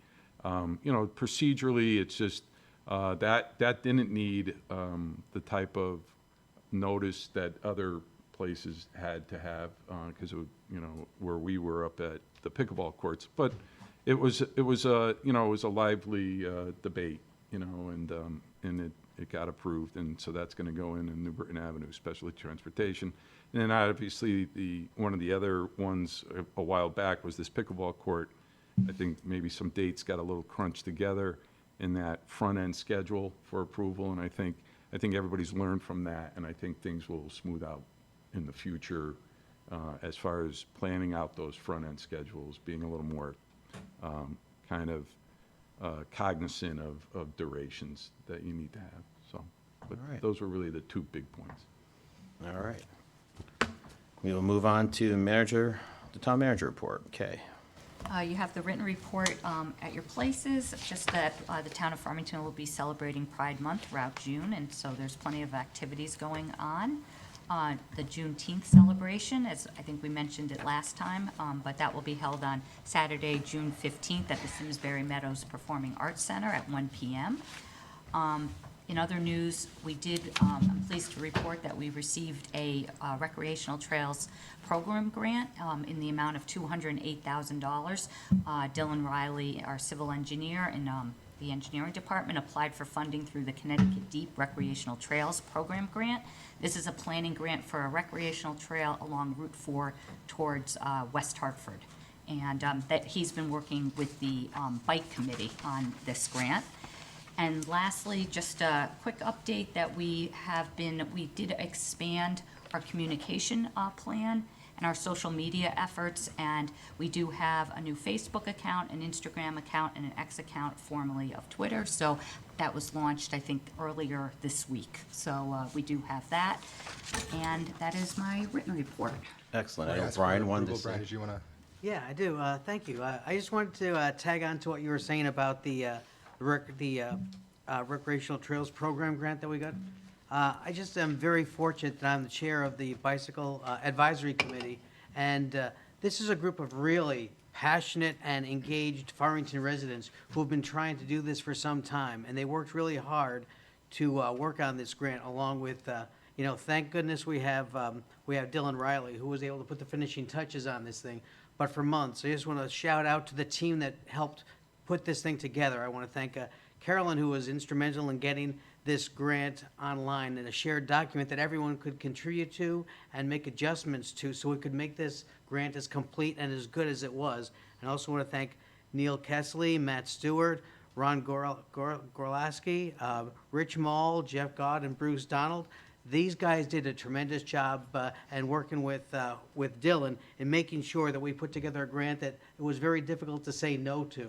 procedurally, it's just. That didn't need the type of notice that other places had to have because where we were up at the pickleball courts. But it was a lively debate, and it got approved, and so that's going to go in New Britain Avenue, especially transportation. And then obviously one of the other ones a while back was this pickleball court. I think maybe some dates got a little crunched together in that front-end schedule for approval, and I think everybody's learned from that, and I think things will smooth out in the future as far as planning out those front-end schedules, being a little more cognizant of durations that you need to have. So, but All right. those were really the two big points. All right. We will move on to the town manager report. Kay. You have the written report at your places, just that the town of Farmington will be celebrating Pride Month throughout June, and so there's plenty of activities going on. The Juneteenth celebration, as I think we mentioned it last time, but that will be held on Saturday, June 15th at the Simsbury Meadows Performing Arts Center at 1 p.m. In other news, I'm pleased to report that we received a recreational trails program grant in the amount of $208,000. Dylan Riley, our civil engineer, and the engineering department applied for funding through the Connecticut Deep Recreational Trails Program Grant. This is a planning grant for a recreational trail along Route 4 towards West Hartford. And that he's been working with the bike committee on this grant. And lastly, just a quick update that we did expand our communication plan and our social media efforts, and we do have a new Facebook account, an Instagram account, and an X account formerly of Twitter. So that was launched, I think, earlier this week. So we do have that, and that is my written report. Excellent. I Wanna know ask for Brian wanted to approval. Brian, say. did you want to? Yeah, I do. Thank you. I just wanted to tag on to what you were saying about the recreational trails program grant that we got. I just am very fortunate that I'm the chair of the Bicycle Advisory Committee, and this is a group of really passionate and engaged Farmington residents who have been trying to do this for some time, and they worked really hard to work on this grant along with, thank goodness we have Dylan Riley, who was able to put the finishing touches on this thing, but for months. I just want to shout out to the team that helped put this thing together. I want to thank Carolyn, who was instrumental in getting this grant online in a shared document that everyone could contribute to and make adjustments to, so we could make this grant as complete and as good as it was. And I also want to thank Neil Kessley, Matt Stewart, Ron Gorlaski, Rich Mall, Jeff Gott, and Bruce Donald. These guys did a tremendous job and working with Dylan in making sure that we put together a grant that it was very difficult to say no to.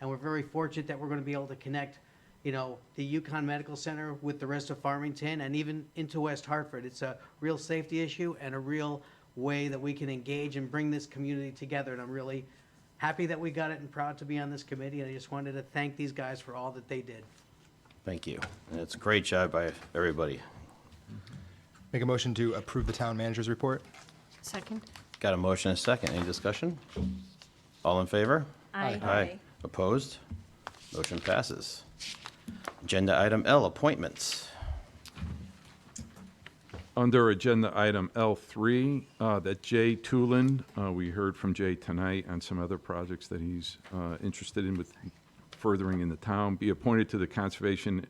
And we're very fortunate that we're going to be able to connect, the Yukon Medical Center with the rest of Farmington and even into West Hartford. It's a real safety issue and a real way that we can engage and bring this community together. And I'm really happy that we got it and proud to be on this committee. And I just wanted to thank these guys for all that they did. Thank you. And it's a great job by everybody. Make a motion to approve the town manager's report? Second? Got a motion and a second. Any discussion? All in favor? Aye. Aye. Opposed? Motion passes. Agenda item L, appointments. Under agenda item L3, that Jay Tulin, we heard from Jay tonight on some other projects that he's interested in with furthering in the town, be appointed to the Conservation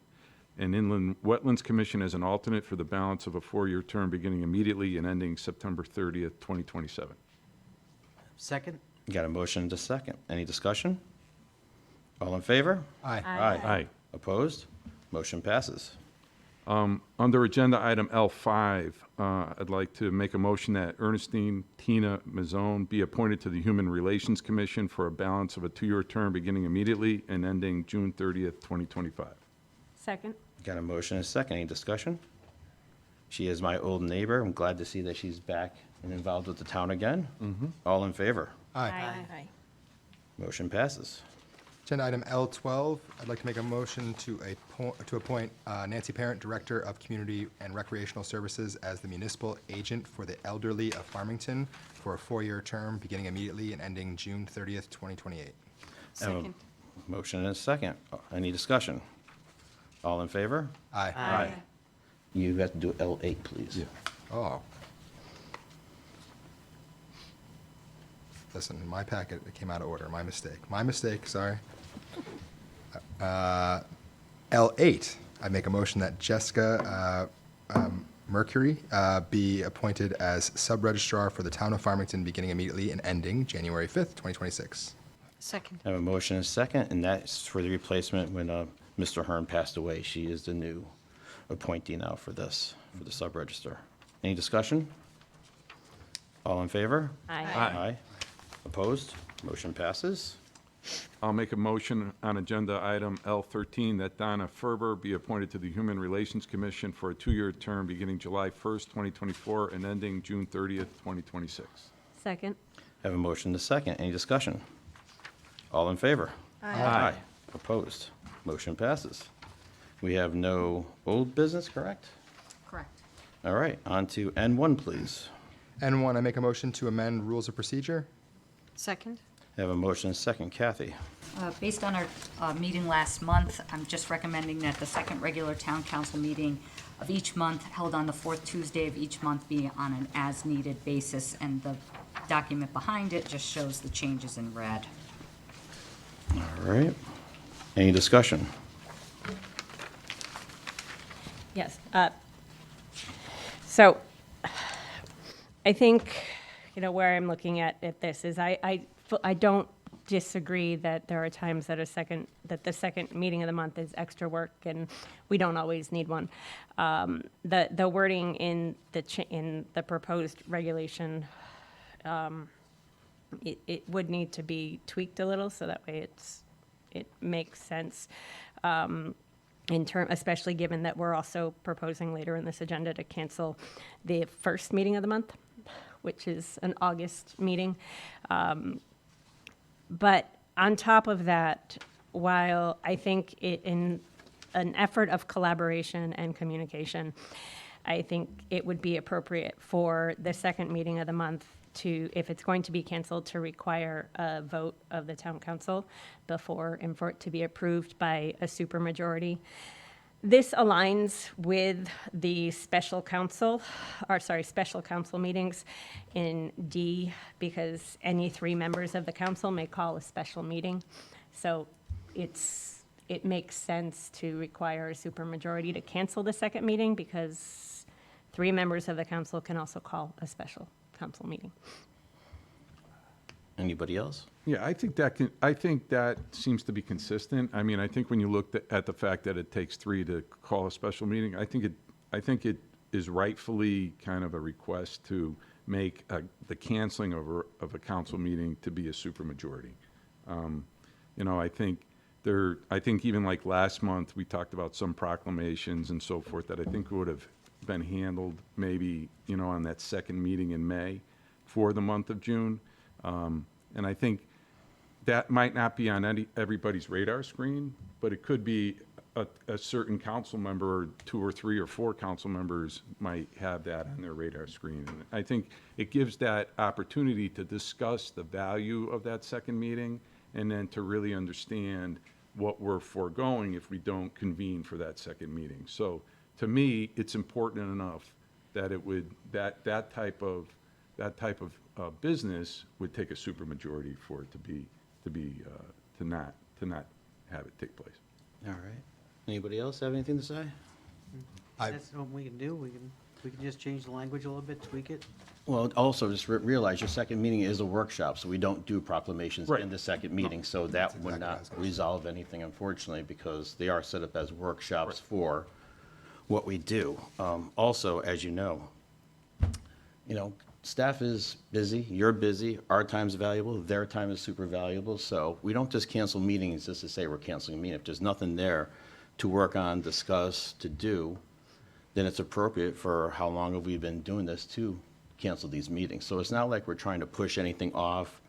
and Inland Wetlands Commission as an alternate for the balance of a 4-year term beginning immediately and ending September 30th, 2027. Second? Got a motion and a second. Any discussion? All in favor? Aye. Aye. Opposed? Motion passes. Under agenda item L5, I'd like to make a motion that Ernestine Tina Mazzone be appointed to the Human Relations Commission for a balance of a 2-year term beginning immediately and ending June 30th, 2025. Second? Got a motion and a second. Any discussion? She is my old neighbor. I'm glad to see that she's back and involved with the town again. All in favor? Aye. Motion passes. Agenda item L12, I'd like to make a motion to appoint Nancy Parent, Director of Community and Recreational Services, as the municipal agent for the elderly of Farmington for a 4-year term beginning immediately and ending June 30th, 2028. I have Second. a motion and a second. Any discussion? All in favor? Aye. You have to do L8, please. Oh. Listen, in my packet, it came out of order. My mistake, sorry. L8, I make a motion that Jessica Mercury be appointed as sub-registrar for the town of Farmington beginning immediately and ending January 5th, 2026. Second. I have a motion and a second, and that's for the replacement when Mr. Hearn passed away. She is the new appointee now for this, for the sub-register. Any discussion? All in favor? Aye. Aye. Opposed? Motion passes. I'll make a motion on agenda item L13 that Donna Ferber be appointed to the Human Relations Commission for a 2-year term beginning July 1st, 2024 and ending June 30th, 2026. Second? I have a motion and a second. Any discussion? All in favor? Aye. Opposed? Motion passes. We have no old business, correct? Correct. All right, on to N1, please. N1, I make a motion to amend rules of procedure. Second? I have a motion and a second. Kathy? Based on our meeting last month, I'm just recommending that the second regular town council meeting of each month, held on the 4th Tuesday of each month, be on an as-needed basis, and the document behind it just shows the changes in red. All right. Any discussion? Yes. So I think, where I'm looking at this is I don't disagree that there are times that the second meeting of the month is extra work, and we don't always need one. The wording in the proposed regulation, it would need to be tweaked a little, so that way it makes sense. Especially given that we're also proposing later in this agenda to cancel the first meeting of the month, which is an August meeting. But on top of that, while I think in an effort of collaboration and communication, I think it would be appropriate for the second meeting of the month to, if it's going to be canceled, to require a vote of the town council and for it to be approved by a supermajority. This aligns with the special council meetings in D, because any 3 members of the council may call a special meeting. So it makes sense to require a supermajority to cancel the second meeting, because 3 members of the council can also call a special council meeting. Anybody else? Yeah, I think that seems to be consistent. I mean, I think when you look at the fact that it takes 3 to call a special meeting, I think it is rightfully kind of a request to make the canceling of a council meeting to be a supermajority. I think even like last month, we talked about some proclamations and so forth that I think would have been handled maybe, on that second meeting in May for the month of June. And I think that might not be on everybody's radar screen, but it could be a certain council member, or 2 or 3 or 4 council members might have that on their radar screen. And I think it gives that opportunity to discuss the value of that second meeting, and then to really understand what we're foregoing if we don't convene for that second meeting. So to me, it's important enough that that type of business would take a supermajority for it to not have it take place. All right. Anybody else have anything to say? That's what we can do. We can just change the language a little bit, tweak it. Well, also just realize your second meeting is a workshop, so we don't do proclamations Right. in the second meeting. So that would not resolve anything, unfortunately, because they are set up as workshops for what we do. Also, as you know, staff is busy, you're busy, our time's valuable, their time is super valuable. So we don't just cancel meetings just to say we're canceling a meeting. If there's nothing there to work on, discuss, to do, then it's appropriate for how long have we been doing this to cancel these meetings. So it's not like we're trying to push anything off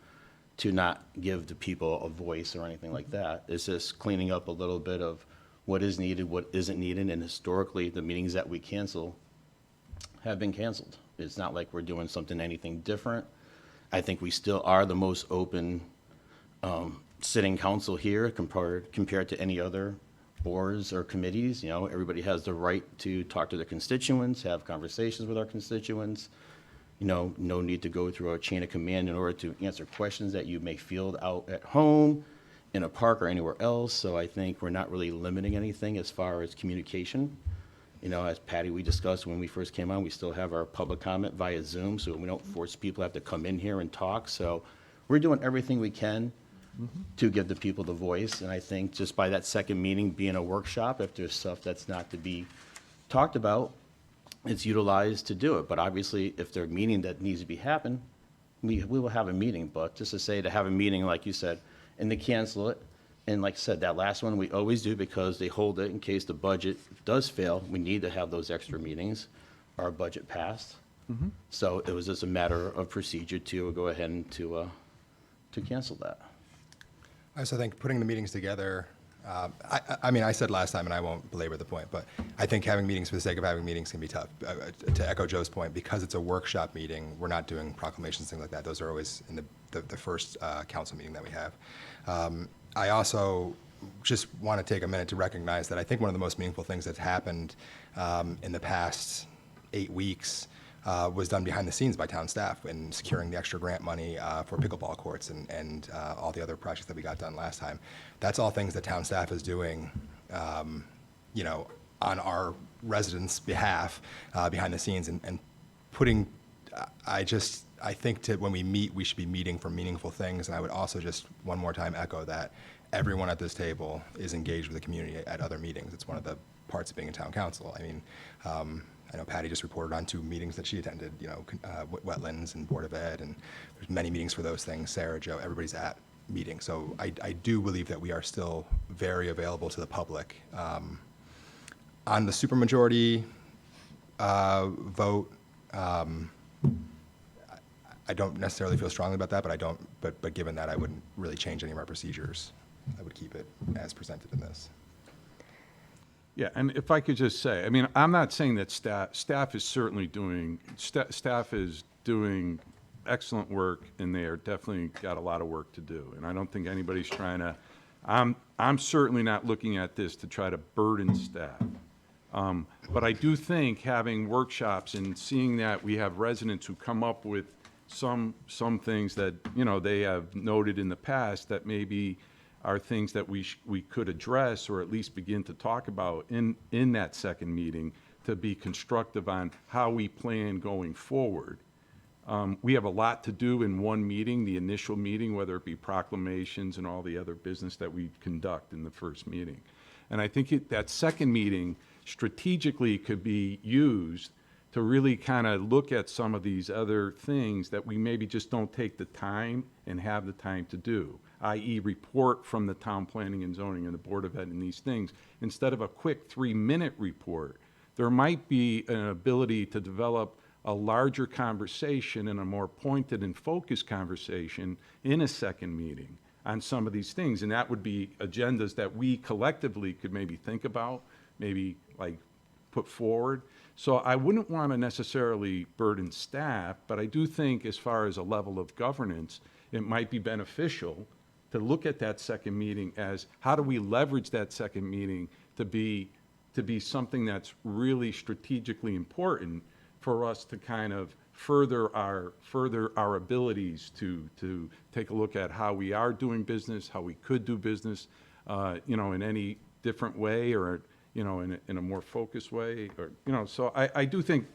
to not give the people a voice or anything like that. It's just cleaning up a little bit of what is needed, what isn't needed, and historically, the meetings that we cancel have been canceled. It's not like we're doing anything different. I think we still are the most open sitting council here compared to any other boards or committees. Everybody has the right to talk to their constituents, have conversations with our constituents. No need to go through a chain of command in order to answer questions that you may field out at home, in a park, or anywhere else. So I think we're not really limiting anything as far as communication. As Patty, we discussed when we first came on, we still have our public comment via Zoom, so we don't force people to have to come in here and talk. So we're doing everything we can to give the people the voice. And I think just by that second meeting being a workshop, if there's stuff that's not to be talked about, it's utilized to do it. But obviously, if there's a meeting that needs to be happen, we will have a meeting. But just to say to have a meeting, like you said, and to cancel it, and like I said, that last one we always do because they hold it in case the budget does fail. We need to have those extra meetings. Our budget passed. So it was just a matter of procedure to go ahead and to cancel that. I also think putting the meetings together, I said last time, and I won't belabor the point, but I think having meetings for the sake of having meetings can be tough. To echo Joe's point, because it's a workshop meeting, we're not doing proclamations, things like that. Those are always in the first council meeting that we have. I also just want to take a minute to recognize that I think one of the most meaningful things that's happened in the past 8 weeks was done behind the scenes by town staff in securing the extra grant money for pickleball courts and all the other projects that we got done last time. That's all things that town staff is doing, you know, on our residents' behalf behind the scenes and putting, I think when we meet, we should be meeting for meaningful things. And I would also just one more time echo that everyone at this table is engaged with the community at other meetings. It's one of the parts of being a town council. I mean, I know Patty just reported on 2 meetings that she attended, you know, wetlands and Board of Ed, and there's many meetings for those things. Sarah, Joe, everybody's at meetings. So I do believe that we are still very available to the public. On the supermajority vote, I don't necessarily feel strongly about that, but given that, I wouldn't really change any of our procedures. I would keep it as presented in this. Yeah, and if I could just say, I mean, I'm not saying that staff is certainly doing, staff is doing excellent work, and they are definitely got a lot of work to do. And I don't think anybody's trying to, I'm certainly not looking at this to try to burden staff. But I do think having workshops and seeing that we have residents who come up with some things that, you know, they have noted in the past that maybe are things that we could address or at least begin to talk about in that second meeting to be constructive on how we plan going forward. We have a lot to do in one meeting, the initial meeting, whether it be proclamations and all the other business that we conduct in the first meeting. And I think that second meeting strategically could be used to really kind of look at some of these other things that we maybe just don't take the time and have the time to do, i.e. report from the town planning and zoning and the Board of Ed and these things. Instead of a quick 3-minute report, there might be an ability to develop a larger conversation and a more pointed and focused conversation in a second meeting on some of these things. And that would be agendas that we collectively could maybe think about, maybe like put forward. So I wouldn't want to necessarily burden staff, but I do think as far as a level of governance, it might be beneficial to look at that second meeting as how do we leverage that second meeting to be something that's really strategically important for us to kind of further our abilities to take a look at how we are doing business, how we could do business, you know, in any different way or, you know, in a more focused way, or, you know, so I do think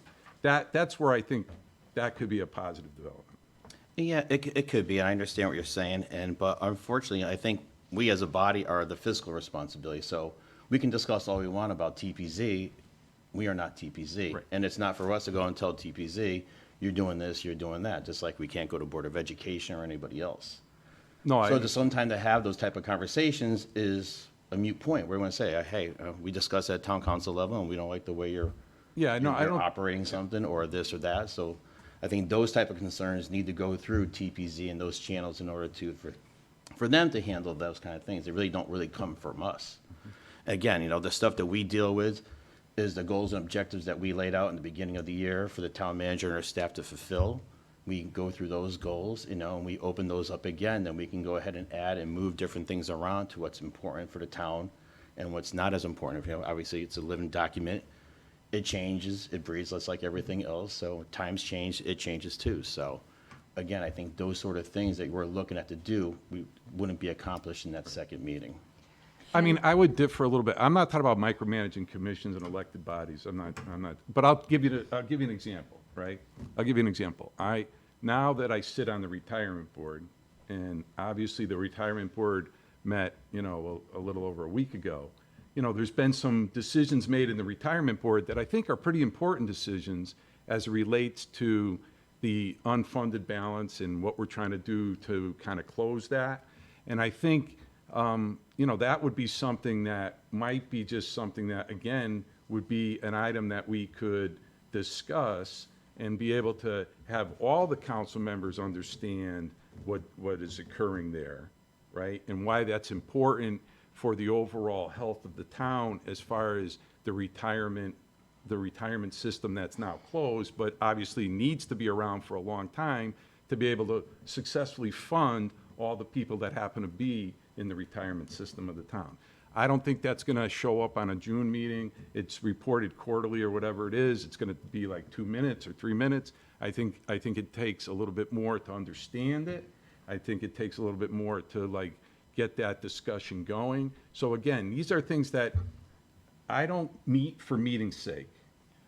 that's where I think that could be a positive development. Yeah, it could be, and I understand what you're saying, but unfortunately, I think we as a body are the fiscal responsibility, so we can discuss all we want about TPZ, we are not TPZ. Right. And it's not for us to go and tell TPZ, you're doing this, you're doing that, just like we can't go to Board of Education or anybody else. No, So just sometimes to have those type of conversations is a moot point. We're going to say, hey, we discussed at town council level, and we don't like the way you're operating something or this or that. So I think those type of concerns need to go through TPZ and those channels in order for them to handle those kind of things. They really don't really come from us. Again, you know, the stuff that we deal with is the goals and objectives that we laid out in the beginning of the year for the town manager and our staff to fulfill. We go through those goals, you know, and we open those up again, then we can go ahead and add and move different things around to what's important for the town and what's not as important. You know, obviously, it's a living document. It changes, it breathes just like everything else. So times change, it changes too. So again, I think those sort of things that we're looking at to do, we wouldn't be accomplished in that second meeting. I mean, I would differ a little bit. I'm not talking about micromanaging commissions and elected bodies. I'm not, but I'll give you an example, right? I'll give you an example. Now that I sit on the retirement board, and obviously the retirement board met, you know, a little over a week ago, you know, there's been some decisions made in the retirement board that I think are pretty important decisions as it relates to the unfunded balance and what we're trying to do to kind of close that. And I think, you know, that would be something that might be just something that, again, would be an item that we could discuss and be able to have all the council members understand what is occurring there, right? And why that's important for the overall health of the town as far as the retirement system that's now closed, but obviously needs to be around for a long time to be able to successfully fund all the people that happen to be in the retirement system of the town. I don't think that's going to show up on a June meeting. It's reported quarterly or whatever it is. It's going to be like 2 minutes or 3 minutes. I think it takes a little bit more to understand it. I think it takes a little bit more to like get that discussion going. So again, these are things that I don't meet for meeting's sake.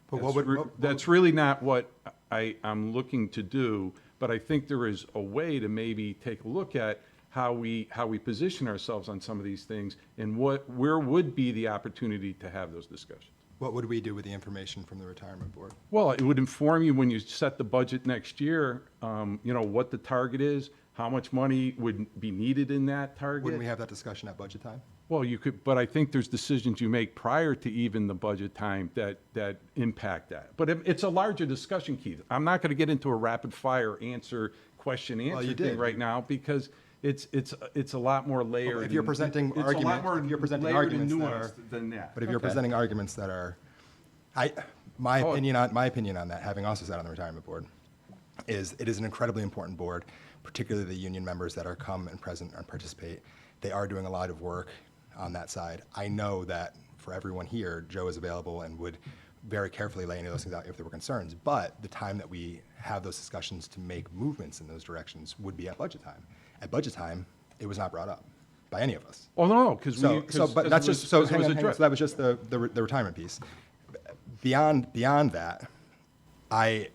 But what would- That's really not what I'm looking to do, but I think there is a way to maybe take a look at how we position ourselves on some of these things and where would be the opportunity to have those discussions. What would we do with the information from the retirement board? Well, it would inform you when you set the budget next year, what the target is, how much money would be needed in that target. Wouldn't we have that discussion at budget time? Well, you could, but I think there's decisions you make prior to even the budget time that impact that. But it's a larger discussion, Keith. I'm not going to get into a rapid fire question Well, answer you thing did. right now because it's a lot more layered. If you're presenting It's a lot argument, more if you're presenting layered and arguments that nuanced are, than that. but if you're Okay. presenting arguments that are, my opinion on that, having also sat on the retirement board, is it is an incredibly important board, particularly the union members that are come and present and participate. They are doing a lot of work on that side. I know that for everyone here, Joe is available and would very carefully lay any of those things out if there were concerns. But the time that we have those discussions to make movements in those directions would be at budget time. At budget time, it was not brought up by any of us. Oh, no, because But that's just, so hang on, so that was just the retirement piece. Beyond that, I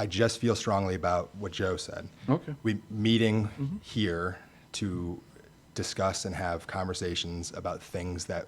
just feel strongly about what Joe said. Okay. We meeting here to discuss and have conversations about things that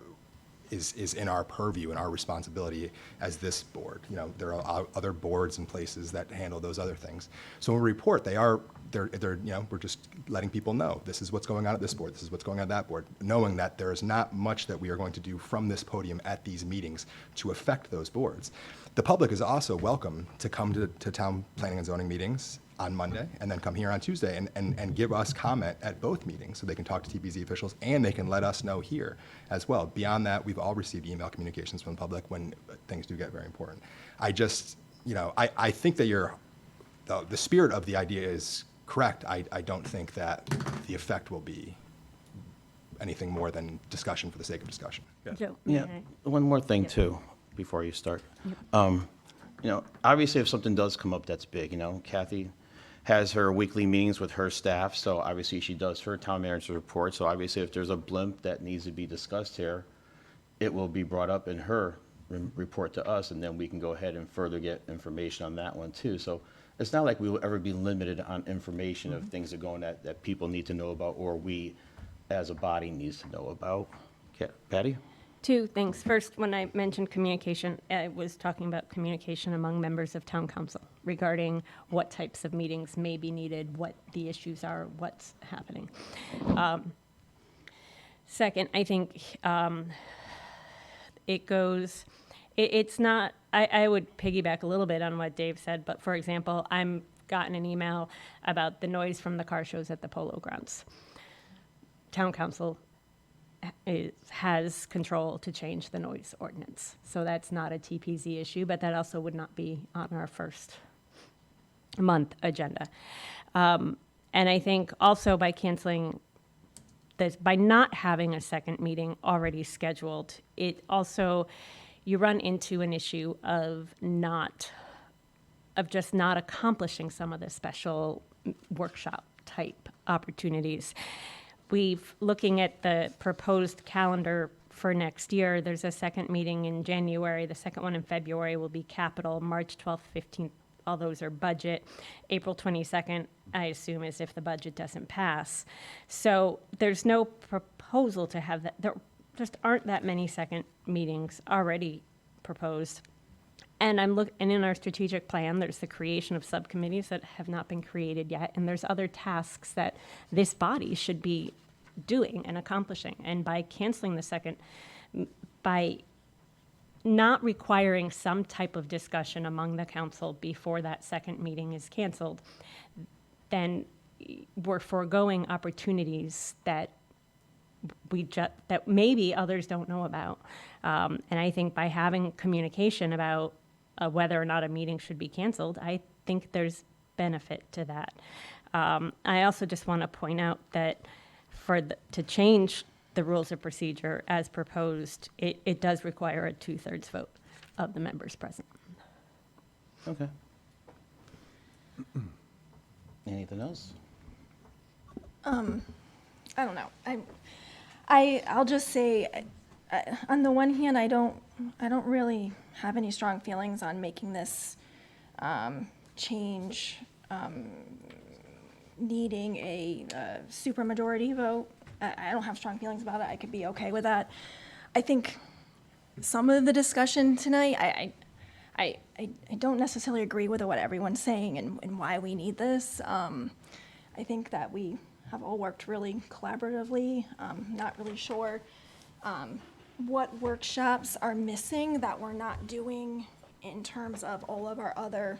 is in our purview and our responsibility as this board. There are other boards and places that handle those other things. So when we report, they're we're just letting people know this is what's going on at this board, this is what's going on at that board, knowing that there is not much that we are going to do from this podium at these meetings to affect those boards. The public is also welcome to come to town planning and zoning meetings on Monday and then come here on Tuesday and give us comment at both meetings so they can talk to TPZ officials and they can let us know here as well. Beyond that, we've all received email communications from the public when things do get very important. I just, I think that the spirit of the idea is correct. I don't think that the effect will be anything more than discussion for the sake of discussion. Joe, Yeah, one more thing too, before you start. Obviously if something does come up that's big, Kathy has her weekly meetings with her staff, so obviously she does her town manager report, so obviously if there's a blimp that needs to be discussed here, it will be brought up in her report to us, and then we can go ahead and further get information on that one too. So it's not like we will ever be limited on information of things that are going that people need to know about, or we as a body needs to know about. Patty? Two things. First, when I mentioned communication, I was talking about communication among members of town council regarding what types of meetings may be needed, what the issues are, what's happening. Second, I think it's not, I would piggyback a little bit on what Dave said, but for example, I'm gotten an email about the noise from the car shows at the Polo Grounds. Town council has control to change the noise ordinance. So that's not a TPZ issue, but that also would not be on our first month agenda. And I think also by canceling this, by not having a second meeting already scheduled, it also, you run into an issue of just not accomplishing some of the special workshop type opportunities. Looking at the proposed calendar for next year, there's a second meeting in January. The second one in February will be capital. March 12th, 15th, all those are budget. April 22nd, I assume, is if the budget doesn't pass. So there's no proposal to have that. There just aren't that many second meetings already proposed. And and in our strategic plan, there's the creation of subcommittees that have not been created yet, and there's other tasks that this body should be doing and accomplishing. And by canceling the second, by not requiring some type of discussion among the council before that second meeting is canceled, then we're foregoing opportunities that that maybe others don't know about. And I think by having communication about whether or not a meeting should be canceled, I think there's benefit to that. I also just want to point out that to change the rules of procedure as proposed, it does require a 2/3 vote of the members present. Okay. Anything else? I don't know. I'll just say, on the one hand, I don't really have any strong feelings on making this change needing a supermajority vote. I don't have strong feelings about it. I could be okay with that. I think some of the discussion tonight, I don't necessarily agree with what everyone's saying and why we need this. I think that we have all worked really collaboratively. Not really sure what workshops are missing that we're not doing in terms of all of our other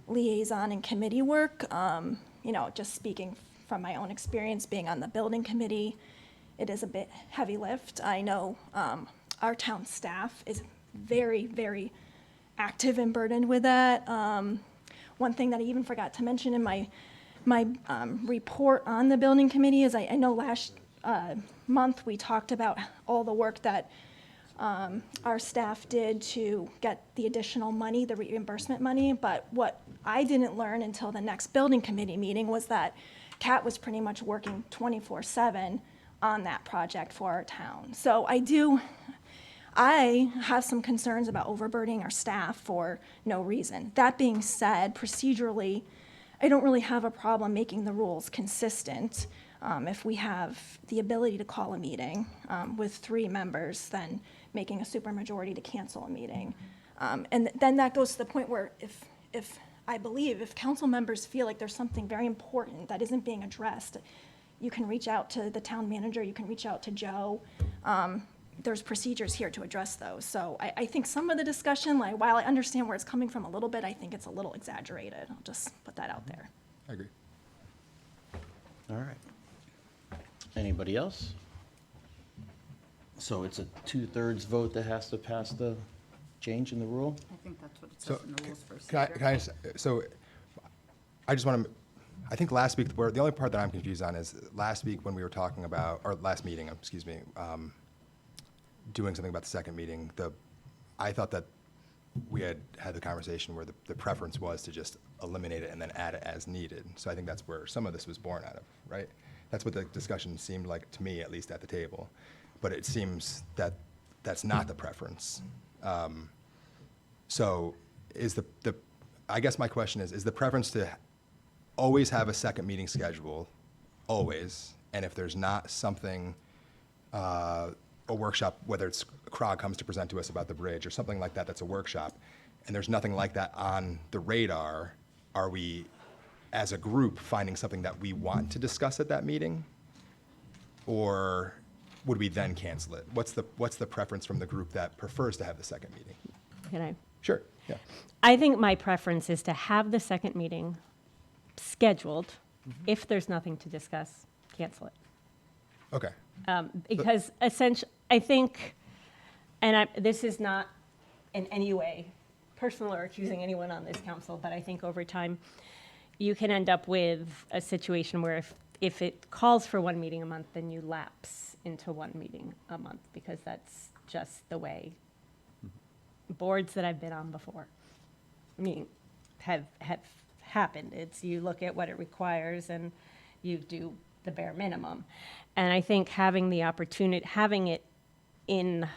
liaison and committee work. You know, just speaking from my own experience being on the building committee, it is a bit heavy lift. I know our town staff is very, very active and burdened with that. One thing that I even forgot to mention in my report on the building committee is I know last month we talked about all the work that our staff did to get the additional money, the reimbursement money, but what I didn't learn until the next building committee meeting was that Kat was pretty much working 24/7 on that project for our town. So I have some concerns about overburdening our staff for no reason. That being said, procedurally, I don't really have a problem making the rules consistent. If we have the ability to call a meeting with 3 members, then making a supermajority to cancel a meeting. And then that goes to the point where if I believe if council members feel like there's something very important that isn't being addressed, you can reach out to the town manager, you can reach out to Joe. There's procedures here to address those. So I think some of the discussion, like while I understand where it's coming from a little bit, I think it's a little exaggerated. I'll just put that out there. I agree. All right. Anybody else? So it's a 2/3 vote that has to pass the change in the rule? I think that's what it So, says in the rules for I just want to, I think last week, the only part that I'm confused on is last week when we were talking about, or last meeting, excuse me, doing something about the second meeting, I thought that we had the conversation where the preference was to just eliminate it and then add it as needed. So I think that's where some of this was born out of, right? That's what the discussion seemed like to me, at least at the table. But it seems that that's not the preference. So I guess my question is the preference to always have a second meeting schedule, always, and if there's not something, a workshop, whether it's CROG comes to present to us about the bridge or something like that, that's a workshop, and there's nothing like that on the radar, are we, as a group, finding something that we want to discuss at that meeting? Or would we then cancel it? What's the preference from the group that prefers to have the second meeting? Can I? Sure, yeah. I think my preference is to have the second meeting scheduled. If there's nothing to discuss, cancel it. Okay. Because essentially, I think, and this is not in any way personal or accusing anyone on this council, but I think over time, you can end up with a situation where if it calls for one meeting a month, then you lapse into one meeting a month, because that's just the way boards that I've been on before, I mean, have happened. It's you look at what it requires and you do the bare minimum. And I think having the opportunity, having it in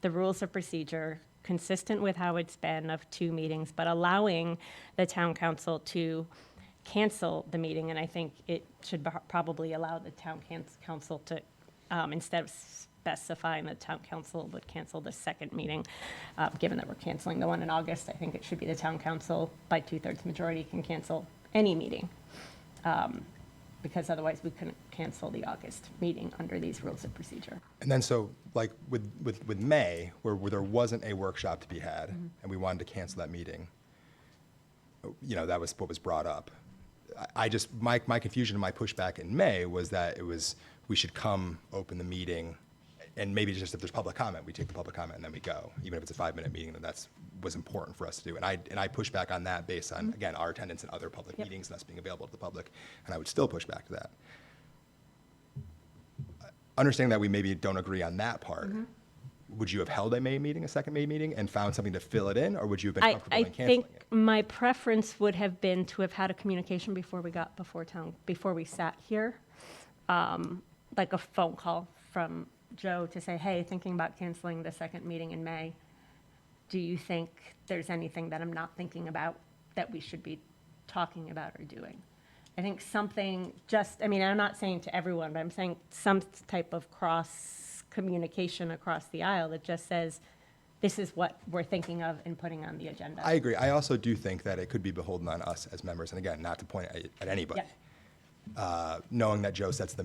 the rules of procedure, consistent with how it's been of 2 meetings, but allowing the town council to cancel the meeting, and I think it should probably allow the town council to, instead of specifying the town council would cancel the second meeting, given that we're canceling the one in August, I think it should be the town council by 2/3 majority can cancel any meeting. Because otherwise we couldn't cancel the August meeting under these rules of procedure. And then so, like, with May, where there wasn't a workshop to be had, and we wanted to cancel that meeting, you know, that was what was brought up. I just, my confusion and my pushback in May was that we should come, open the meeting, and maybe just if there's public comment, we take the public comment and then we go. Even if it's a 5-minute meeting, then was important for us to do. And I push back on that based on, again, our attendance in other public meetings and us being available to the public, and I would still push back to that. understanding that we maybe don't agree on that part, would you have held a May meeting, a second May meeting, and found something to fill it in, or would you have been comfortable I in canceling think it? my preference would have been to have had a communication before we sat here. Like a phone call from Joe to say, hey, thinking about canceling the second meeting in May. Do you think there's anything that I'm not thinking about that we should be talking about or doing? I think something I'm not saying to everyone, but I'm saying some type of communication across the aisle that just says, this is what we're thinking of and putting on the agenda. I agree. I also do think that it could be beholden on us as members, and again, not to point at anybody. Knowing that Joe sets the,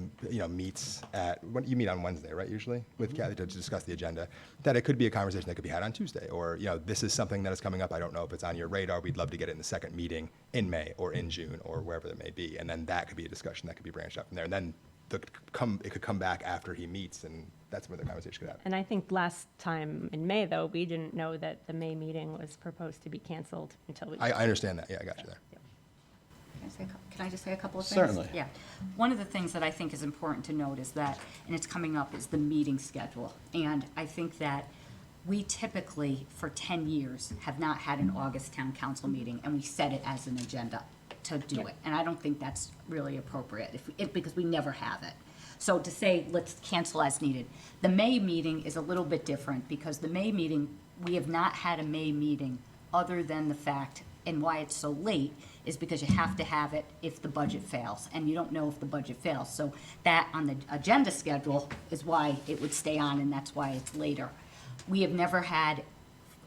meets when you meet on Wednesday, right, usually, with Kathy to discuss the agenda, that it could be a conversation that could be had on Tuesday, or, this is something that is coming up, I don't know if it's on your radar, we'd love to get it in the second meeting in May or in June or wherever it may be, and then that could be a discussion that could be branched out from there, and then it could come back after he meets, and that's where the conversation could happen. And I think last time in May, though, we didn't know that the May meeting was proposed to be canceled until we. I understand that, yeah, I got you there. Can I just say a couple of things? Certainly. Yeah. One of the things that I think is important to note is that, and it's coming up, is the meeting schedule. And I think that we typically, for 10 years, have not had an August town council meeting, and we set it as an agenda to do it. And I don't think that's really appropriate, because we never have it. So to say, let's cancel as needed. The May meeting is a little bit different, because the May meeting, we have not had a May meeting other than the fact, and why it's so late, is because you have to have it if the budget fails, and you don't know if the budget fails. So that on the agenda schedule is why it would stay on, and that's why it's later. We have never had,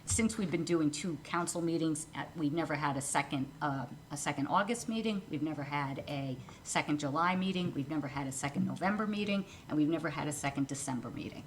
since we've been doing 2 council meetings, we've never had a second August meeting, we've never had a second July meeting, we've never had a second November meeting, and we've never had a second December meeting.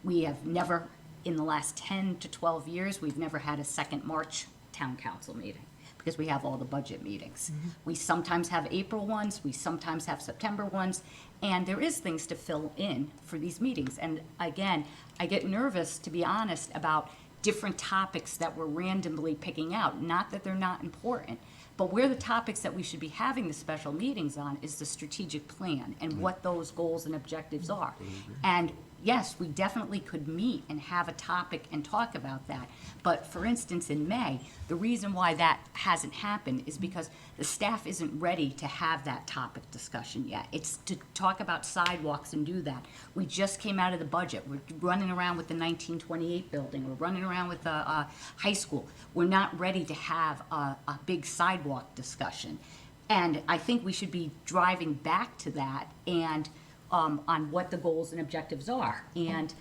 We have never, in the last 10 to 12 years, we've never had a second March town council meeting, because we have all the budget meetings. We sometimes have April ones, we sometimes have September ones, and there is things to fill in for these meetings. And again, I get nervous, to be honest, about different topics that we're randomly picking out. Not that they're not important, but where the topics that we should be having the special meetings on is the strategic plan and what those goals and objectives are. And yes, we definitely could meet and have a topic and talk about that. But for instance, in May, the reason why that hasn't happened is because the staff isn't ready to have that topic discussion yet. It's to talk about sidewalks and do that. We just came out of the budget. We're running around with the 1928 building. We're running around with the high school. We're not ready to have a big sidewalk discussion. And I think we should be driving back to that and on what the goals and objectives are. And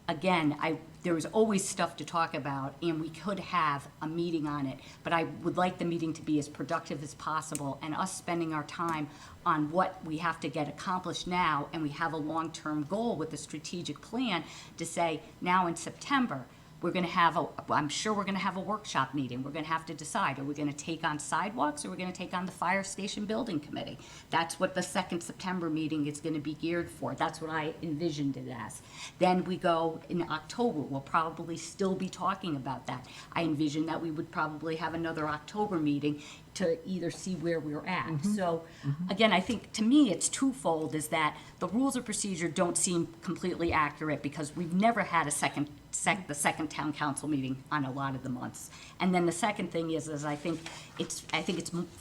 again, there is always stuff to talk about, and we could have a meeting on it, but I would like the meeting to be as productive as possible, and us spending our time on what we have to get accomplished now, and we have a long-term goal with the strategic plan to say, now in September, we're gonna have I'm sure we're gonna have a workshop meeting. We're gonna have to decide, are we gonna take on sidewalks, or are we gonna take on the fire station building committee? That's what the second September meeting is gonna be geared for. That's what I envisioned it as. Then we go in October, we'll probably still be talking about that. I envision that we would probably have another October meeting to either see where we're at. So, again, I think, to me, it's twofold, is that the rules of procedure don't seem completely accurate, because we've never had the second town council meeting on a lot of the months. And then the second thing is I think it's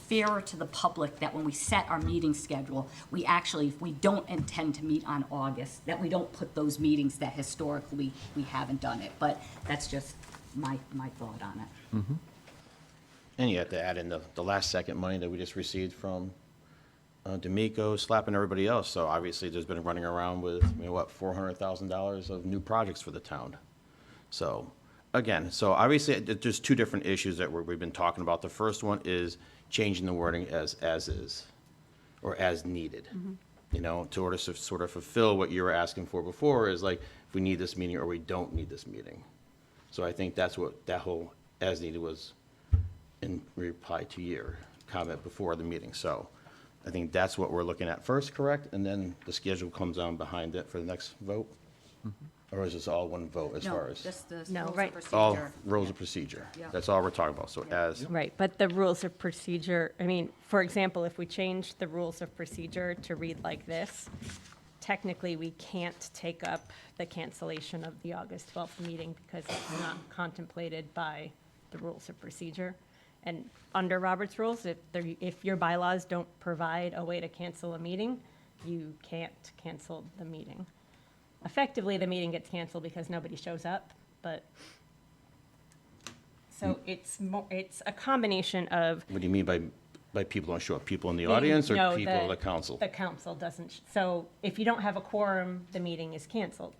fairer to the public that when we set our meeting schedule, we actually, if we don't intend to meet on August, that we don't put those meetings that historically we haven't done it. But that's just my thought on it. And you have to add in the last second money that we just received from D'Amico, SLAP, and everybody else. So obviously, there's been running around with, $400,000 of new projects for the town. So, again, obviously, there's 2 different issues that we've been talking about. The first one is changing the wording as is, or as needed. To order to sort of fulfill what you were asking for before, is like, if we need this meeting or we don't need this meeting. So I think that's what that whole as needed was in reply to your comment before the meeting. So I think that's what we're looking at first, correct? And then the schedule comes on behind it for the next vote? Or is this all one vote as far No, as? just the No, rules of right. procedure. All rules of procedure? Yeah. That's all we're talking about, so as, Right, but the rules of procedure, for example, if we change the rules of procedure to read like this, technically, we can't take up the cancellation of the August 12th meeting because it's not contemplated by the rules of procedure. And under Robert's rules, if your bylaws don't provide a way to cancel a meeting, you can't cancel the meeting. Effectively, the meeting gets canceled because nobody shows up, but, so it's a combination of. What do you mean by people don't show up? People in the audience or No, people in the council? The council doesn't, so if you don't have a quorum, the meeting is canceled.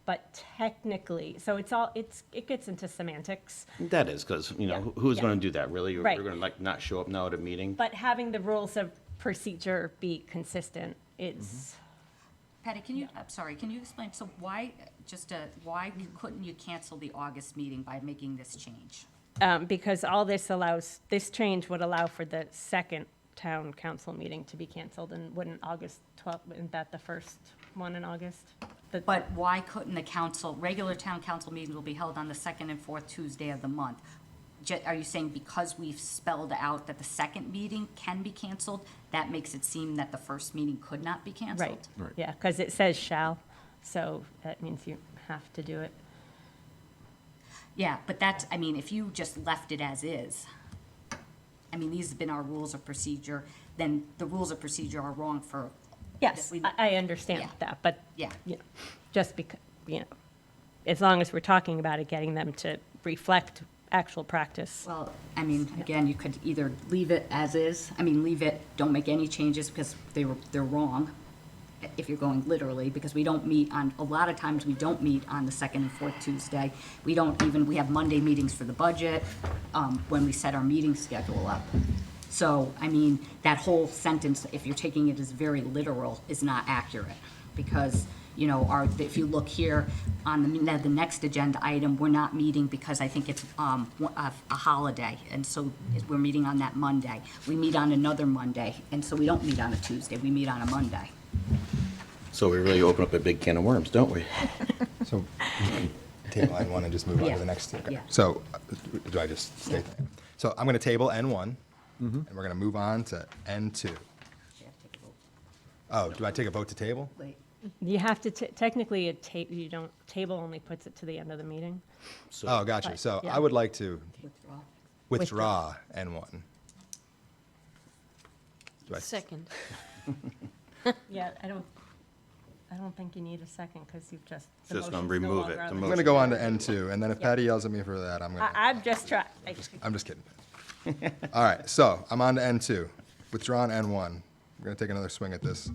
But technically, so it gets into semantics. That is, because, you know, Yeah. who's Yeah. going to do that, really? You're Right. going to, like, not show up now at a meeting? But having the rules of procedure be consistent, it's, Patty, can you, I'm sorry, can you explain, so why, why couldn't you cancel the August meeting by making this change? because all this change would allow for the second town council meeting to be canceled, and wouldn't August 12th, isn't that the first one in August? But why couldn't the regular town council meetings will be held on the second and fourth Tuesday of the month? Are you saying because we've spelled out that the second meeting can be canceled, that makes it seem that the first meeting could not be canceled? Right, yeah, because it says shall, so that means you have to do it. Yeah, but that's, I mean, if you just left it as is, I mean, these have been our rules of procedure, then the rules of procedure are wrong for. Yes, we- I understand Yeah. that, but, Yeah. you know, just because, you know, as long as we're talking about it, getting them to reflect actual practice. Well, I mean, again, you could either leave it as is, leave it, don't make any changes because they're wrong, if you're going literally, because we don't meet on, a lot of times we don't meet on the second and fourth Tuesday. We have Monday meetings for the budget, when we set our meeting schedule up. So, I mean, that whole sentence, if you're taking it as very literal, is not accurate, because, you know, if you look here on the next agenda item, we're not meeting because I think it's a holiday, and so we're meeting on that Monday. We meet on another Monday, and so we don't meet on a Tuesday, we meet on a Monday. So we really open up a big can of worms, don't we? So table N1 and just move on Yeah. to the next. Okay. Yeah. So do I just state that? So I'm going to table N1, and we're going to move on to N2. Oh, do I take a vote to table? Wait, You have to, technically, you don't, table only puts it to the end of the meeting. Oh, gotcha. But, So yeah. I would like to withdraw. withdraw N1. Do I- Second. Yeah, I don't think you need a second, because you've just. the Just gonna motion's no remove longer it. on The the- I'm going to go on to N2, and then if Yeah. Patty yells at me for that, I'm going to. I'm just trying. I'm just kidding. All right, so I'm on to N2. Withdrawn N1. We're going to take another swing at this.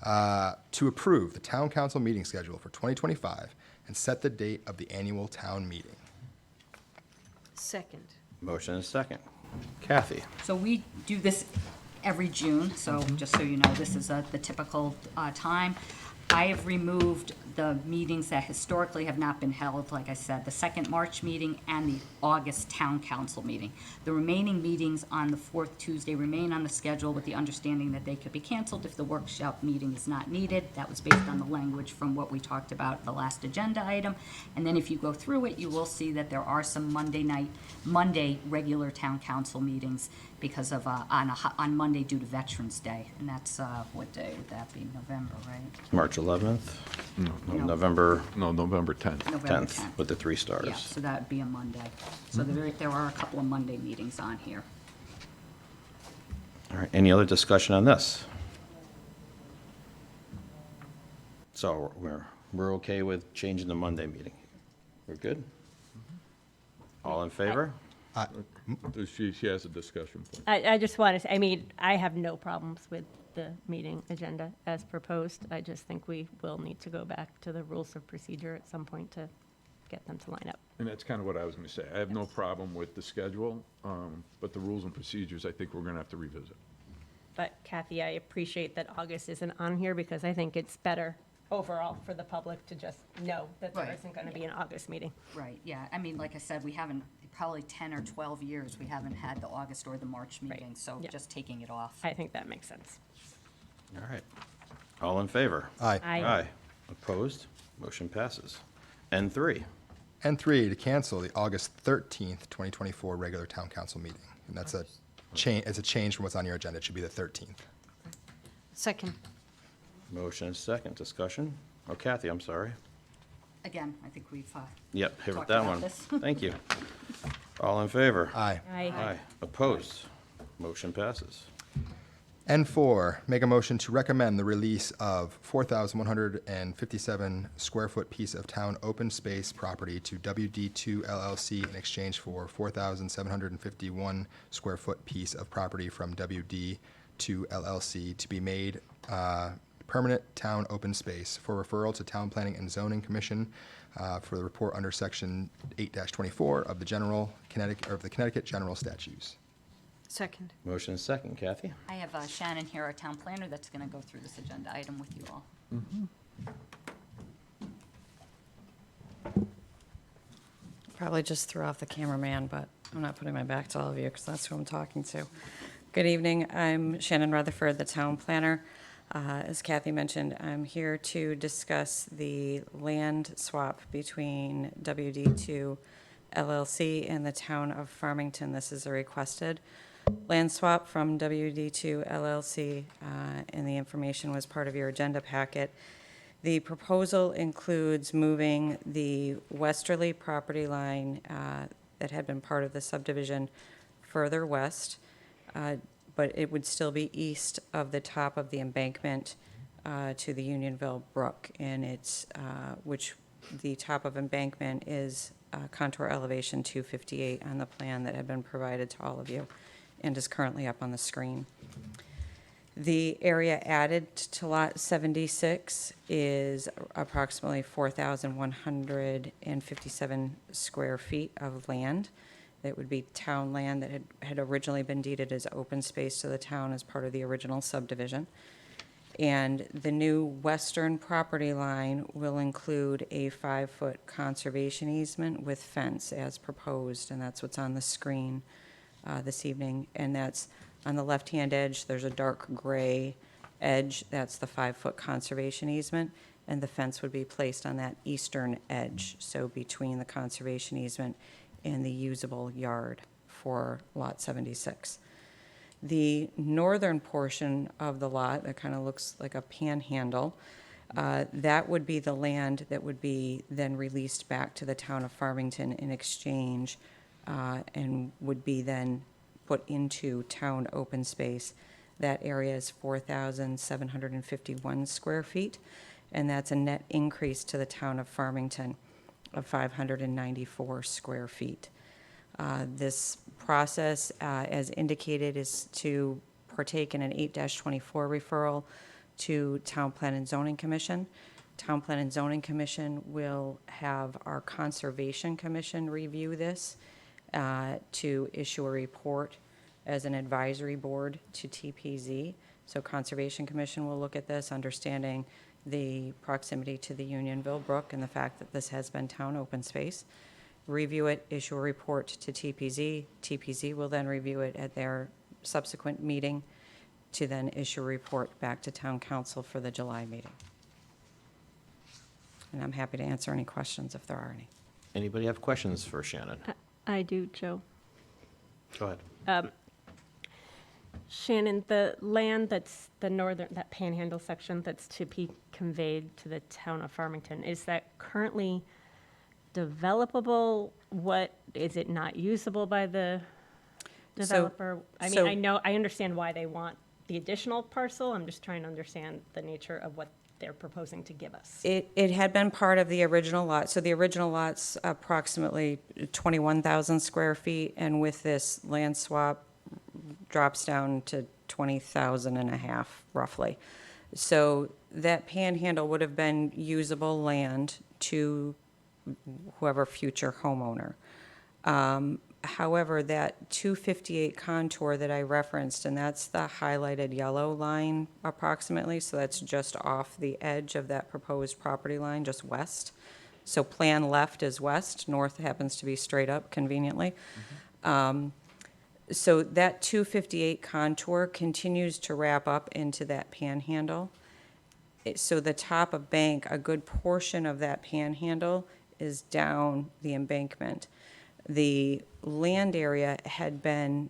To approve the town council meeting schedule for 2025 and set the date of the annual town meeting. Second. Motion is second. Kathy? So we do this every June, so just so you know, this is the typical time. I have removed the meetings that historically have not been held, like I said, the second March meeting and the August town council meeting. The remaining meetings on the fourth Tuesday remain on the schedule with the understanding that they could be canceled if the workshop meeting is not needed. That was based on the language from what we talked about at the last agenda item. And then if you go through it, you will see that there are some Monday regular town council meetings because of, on Monday due to Veterans Day. And that's, what day would that be? November, right? March 11th? No. November No, November 10th. November 10th with the 3 stars. Yeah, so that would be a Monday. So there are a couple of Monday meetings on here. All right, any other discussion on this? So we're okay with changing the Monday meeting? We're good? All in favor? She has a discussion point. I just want to say, I have no problems with the meeting agenda as proposed. I just think we will need to go back to the rules of procedure at some point to get them to line up. And that's kind of what I was going to say. I have no problem with the schedule, but the rules and procedures, I think we're going to have to revisit. But Kathy, I appreciate that August isn't on here, because I think it's better overall for the public to just know that there Right. isn't going to be an August meeting. Right, yeah. Like I said, we haven't, probably 10 or 12 years, we haven't had the August or the March meeting, so Yeah. just taking it off. I think that makes sense. All right. All in favor? Aye. Aye. Opposed? Motion passes. N3, N3, to cancel the August 13th, 2024 regular town council meeting. And that's it's a change from what's on your agenda. It should be the 13th. Second. Motion and second. Discussion? Oh, Kathy, I'm sorry. Again, I think we've Yep, hit with talked that about one. this. Thank you. All in favor? Aye. Aye. Opposed? Motion passes. N4, make a motion to recommend the release of 4,157 square foot piece of town open space property to WD2 LLC in exchange for 4,751 square foot piece of property from WD2 LLC to be made permanent town open space for referral to Town Planning and Zoning Commission for the report under Section 8-24 of the Connecticut General Statutes. Second. Motion and second. Kathy? I have Shannon here, our town planner, that's going to go through this agenda item with you all. Probably just threw off the cameraman, but I'm not putting my back to all of you because that's who I'm talking to. Good evening. I'm Shannon Rutherford, the town planner. As Kathy mentioned, I'm here to discuss the land swap between WD2 LLC and the town of Farmington. This is a requested land swap from WD2 LLC, and the information was part of your agenda packet. The proposal includes moving the westerly property line that had been part of the subdivision further west, but it would still be east of the top of the embankment to the Unionville Brook, and it's which the top of embankment is contour elevation 258 on the plan that had been provided to all of you and is currently up on the screen. The area added to Lot 76 is approximately 4,157 square feet of land. It would be town land that had originally been deeded as open space to the town as part of the original subdivision. And the new western property line will include a 5-foot conservation easement with fence as proposed, and that's what's on the screen this evening. And that's on the left-hand edge, there's a dark gray edge. That's the 5-foot conservation easement, and the fence would be placed on that eastern edge, so between the conservation easement and the usable yard for Lot 76. The northern portion of the lot, that kind of looks like a panhandle, that would be the land that would be then released back to the town of Farmington in exchange, and would be then put into town open space. That area is 4,751 square feet, and that's a net increase to the town of Farmington of 594 square feet. This process, as indicated, is to partake in an 8-24 referral to Town Plan and Zoning Commission. Town Plan and Zoning Commission will have our Conservation Commission review this to issue a report as an advisory board to TPZ. So Conservation Commission will look at this, understanding the proximity to the Unionville Brook and the fact that this has been town open space. Review it, issue a report to TPZ. TPZ will then review it at their subsequent meeting to then issue a report back to town council for the July meeting. And I'm happy to answer any questions if there are any. Anybody have questions for Shannon? I do, Joe. Go ahead. Shannon, the land that's the northern, that panhandle section that's to be conveyed to the town of Farmington, is that currently developable? What, is it not usable by the developer? I mean, I understand why they want the additional parcel. I'm just trying to understand the nature of what they're proposing to give us. It had been part of the original lot. So the original lot's approximately 21,000 square feet, and with this land swap, drops down to 20,000 and a half, roughly. So that panhandle would have been usable land to whoever future homeowner. However, that 258 contour that I referenced, and that's the highlighted yellow line approximately, so that's just off the edge of that proposed property line, just west. So plan left is west, north happens to be straight up conveniently. So that 258 contour continues to wrap up into that panhandle. So the top of bank, a good portion of that panhandle is down the embankment. The land area had been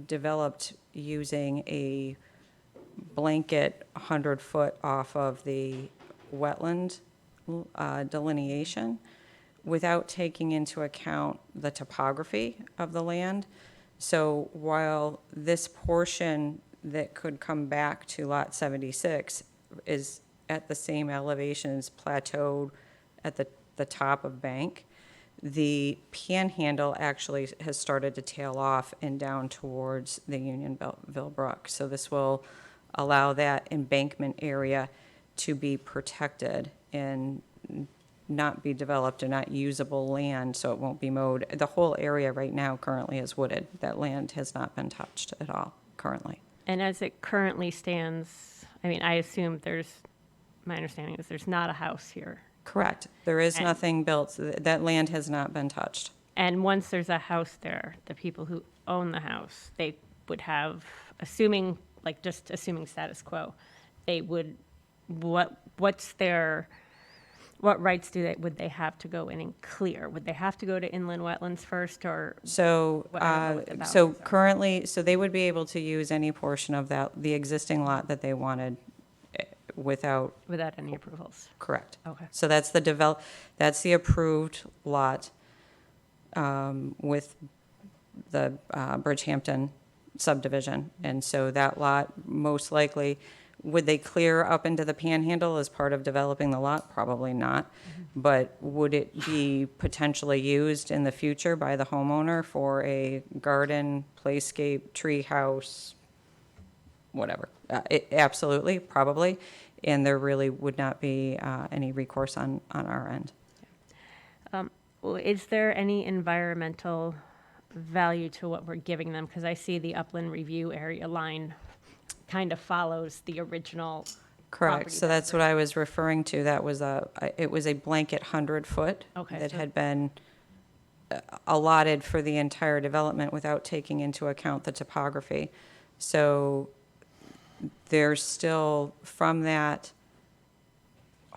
developed using a blanket 100-foot off of the wetland delineation without taking into account the topography of the land. So while this portion that could come back to Lot 76 is at the same elevations plateaued at the top of Bank, the panhandle actually has started to tail off and down towards the Unionville Brook. So this will allow that embankment area to be protected and not be developed or not usable land, so it won't be mowed. The whole area right now currently is wooded. That land has not been touched at all currently. And as it currently stands, I mean, I assume my understanding is there's not a house here. Correct. There is And- nothing built. That land has not been touched. And once there's a house there, the people who own the house, they would have, assuming status quo, they would, what rights would they have to go in and clear? Would they have to go to inland wetlands first, or? So, I don't know what the so boundaries are. currently, so they would be able to use any portion of the existing lot that they wanted without. Without any approvals? Correct. Okay. So that's that's the approved lot with the Bridgehampton subdivision. And so that lot, most likely, would they clear up into the panhandle as part of developing the lot? Probably not. But would it be potentially used in the future by the homeowner for a garden, playscape, tree house, whatever? Absolutely, probably. And there really would not be any recourse on our end. Well, is there any environmental value to what we're giving them? Because I see the upland review area line kind of follows the original Correct. property So that's what boundary. I was referring to. That was it was a blanket 100-foot Okay, that so- had been allotted for the entire development without taking into account the topography. So there's still, from that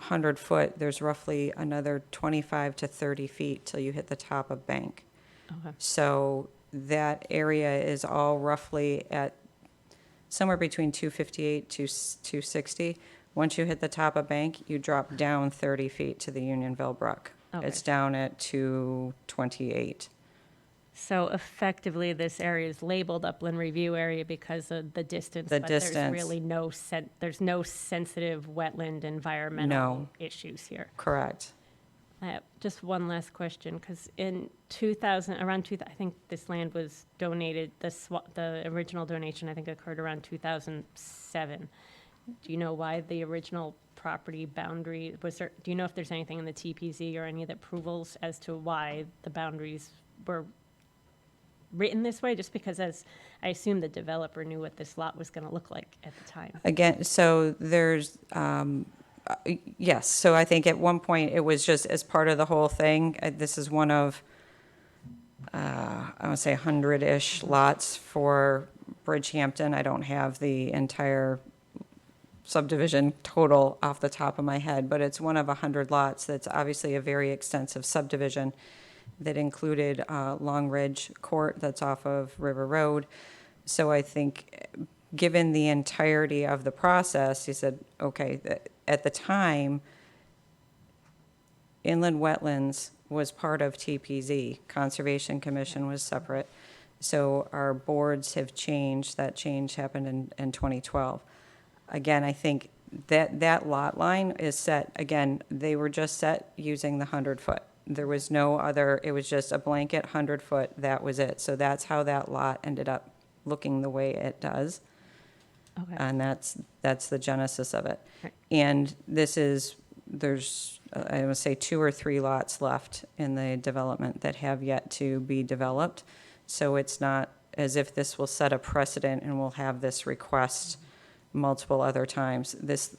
100-foot, there's roughly another 25 to 30 feet till you hit the top of Bank. Okay. So that area is all roughly at somewhere between 258 to 260. Once you hit the top of Bank, you drop down 30 feet to the Unionville Brook. Okay. It's down at 228. So effectively, this area is labeled upland review area because of the distance. The but distance. There's really there's no sensitive wetland environmental No. issues here. Correct. I have just one last question, because in I think this land was donated, the original donation, I think, occurred around 2007. Do you know why the original property boundary, do you know if there's anything in the TPZ or any of the approvals as to why the boundaries were written this way? Just because I assume the developer knew what this lot was going to look like at the time. Again, so there's, yes, so I think at one point it was just as part of the whole thing. This is one of, I would say 100-ish lots for Bridgehampton. I don't have the entire subdivision total off the top of my head, but it's one of 100 lots that's obviously a very extensive subdivision that included Long Ridge Court that's off of River Road. So I think, given the entirety of the process, he said, okay, at the time, inland wetlands was part of TPZ. Conservation Commission was separate. So our boards have changed. That change happened in 2012. Again, I think that lot line is set, again, they were just set using the 100-foot. There was no other, it was just a blanket 100-foot, that was it. So that's how that lot ended up looking the way it does. Okay. And that's the genesis of it. Right. And there's, I would say 2 or 3 lots left in the development that have yet to be developed. So it's not as if this will set a precedent and we'll have this request multiple other times.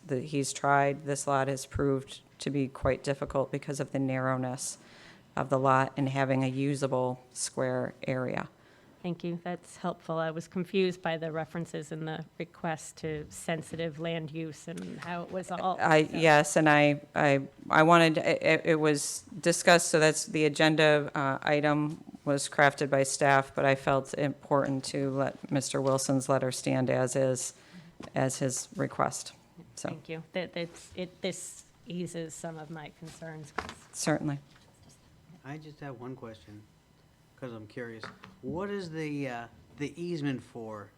He's tried, this lot has proved to be quite difficult because of the narrowness of the lot and having a usable square area. Thank you, that's helpful. I was confused by the references in the request to sensitive land use and how it was all. Yes, and I wanted, it was discussed, so that's the agenda item was crafted by staff, but I felt important to let Mr. Wilson's letter stand as is as his request. So, Thank you. This eases some of my concerns. certainly. I just have one question, because I'm curious. What is the easement for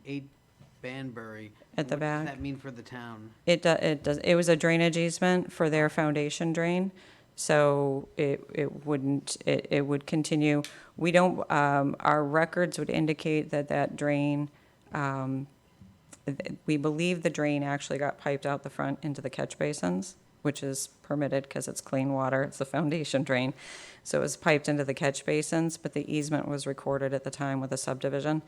8 Banbury? At the back? What does that mean for the town? It does, it was a drainage easement for their foundation drain, so it would continue. We don't, our records would indicate that drain, we believe the drain actually got piped out the front into the catch basins, which is permitted because it's clean water, it's a foundation drain. So it was piped into the catch basins, but the easement was recorded at the time with the subdivision.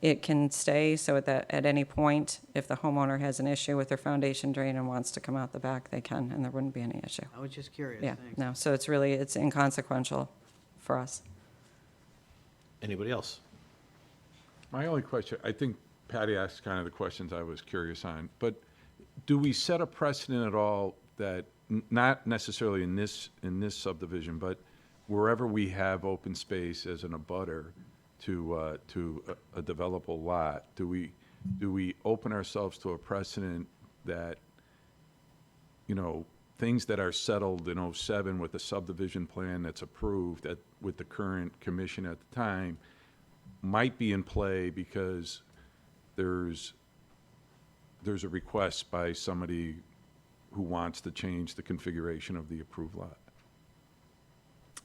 It can stay, so at any point, if the homeowner has an issue with their foundation drain and wants to come out the back, they can, and there wouldn't be any issue. I was just curious. Yeah, Thanks. no, so it's inconsequential for us. Anybody else? My only question, I think Patty asked kind of the questions I was curious on, but do we set a precedent at all that, not necessarily in this subdivision, but wherever we have open space as an abutter to a developable lot, do we open ourselves to a precedent that, you know, things that are settled in '07 with the subdivision plan that's approved with the current commission at the time might be in play because there's a request by somebody who wants to change the configuration of the approved lot?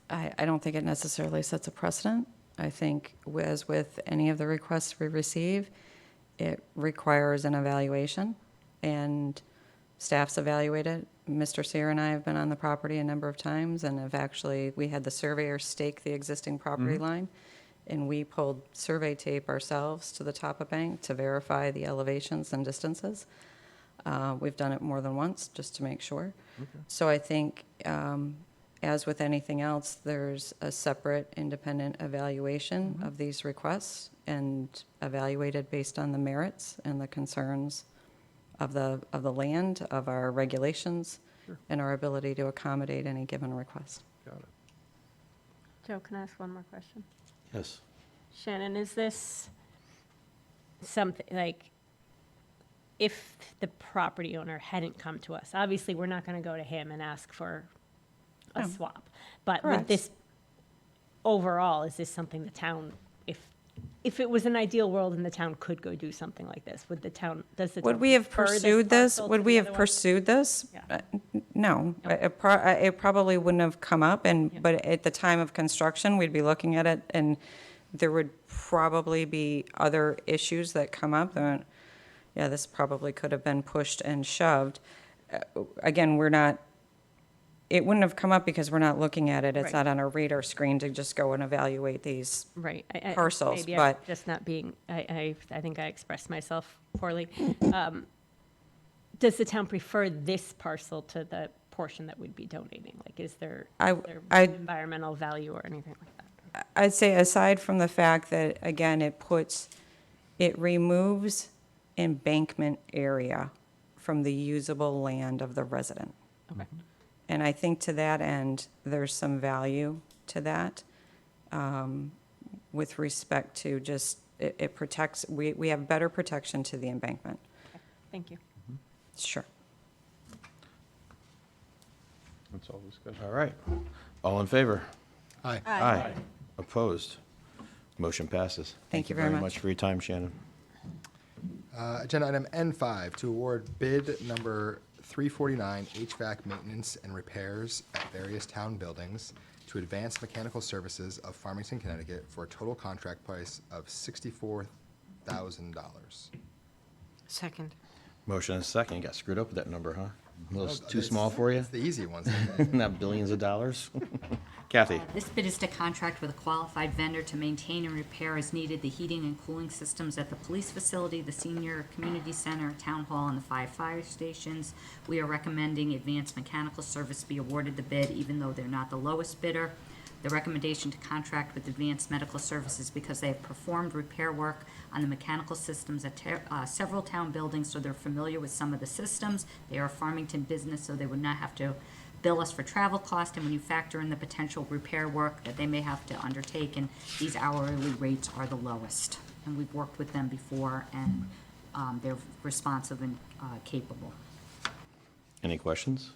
I don't think it necessarily sets a precedent. I think, as with any of the requests we receive, it requires an evaluation, and staff's evaluated. Mr. Sear and I have been on the property a number of times, and we had the surveyor stake the existing property line, and we pulled survey tape ourselves to the top of bank to verify the elevations and distances. We've done it more than once, just to make sure. So I think, as with anything else, there's a separate independent evaluation of these requests and evaluated based on the merits and the concerns of the land, of our regulations, and our ability to accommodate any given request. Got it. Joe, can I ask one more question? Yes. Shannon, is this something, like, if the property owner hadn't come to us, obviously, we're not going to go to him and ask for a No. swap. But Correct. with this, overall, is this something the town, if it was an ideal world and the town could go do something like this, does the town Would we have prefer pursued this? parcel Would to we the have other one? pursued this? Yeah. No. It probably wouldn't have come up, but at the time of construction, we'd be looking at it, and there would probably be other issues that come up. Yeah, this probably could have been pushed and shoved. Again, it wouldn't have come up because we're not looking at it. It's Right. not on our radar screen to just go and evaluate these Right. parcels, Maybe I'm but just not being, I think I expressed myself poorly. Does the town prefer this parcel to the portion that we'd be donating? Like, is there environmental value or anything like that? I'd say aside from the fact that, again, it removes embankment area from the usable land of the resident. Okay. And I think to that end, there's some value to that with respect to just, it protects, we have better protection to the embankment. Thank you. Sure. That's all discussion. All right. All in favor? Aye. Aye. Opposed? Motion passes. Thank you very much. for your time, Shannon. Agenda item N5, to award bid number 349 HVAC maintenance and repairs at various town buildings to Advanced Mechanical Services of Farmington, Connecticut for a total contract price of $64,000. Second. Motion and a second. You got screwed up with that number, huh? A little too small for you? It's the easy ones. Not billions of dollars? Kathy? This bid is to contract with a qualified vendor to maintain and repair as needed the heating and cooling systems at the police facility, the senior community center, town hall, and the 5 fire stations. We are recommending Advanced Mechanical Service be awarded the bid, even though they're not the lowest bidder. The recommendation to contract with Advanced Medical Services because they have performed repair work on the mechanical systems at several town buildings, so they're familiar with some of the systems. They are a Farmington business, so they would not have to bill us for travel cost, and when you factor in the potential repair work that they may have to undertake, and these hourly rates are the lowest. And we've worked with them before, and they're responsive and capable. Any questions?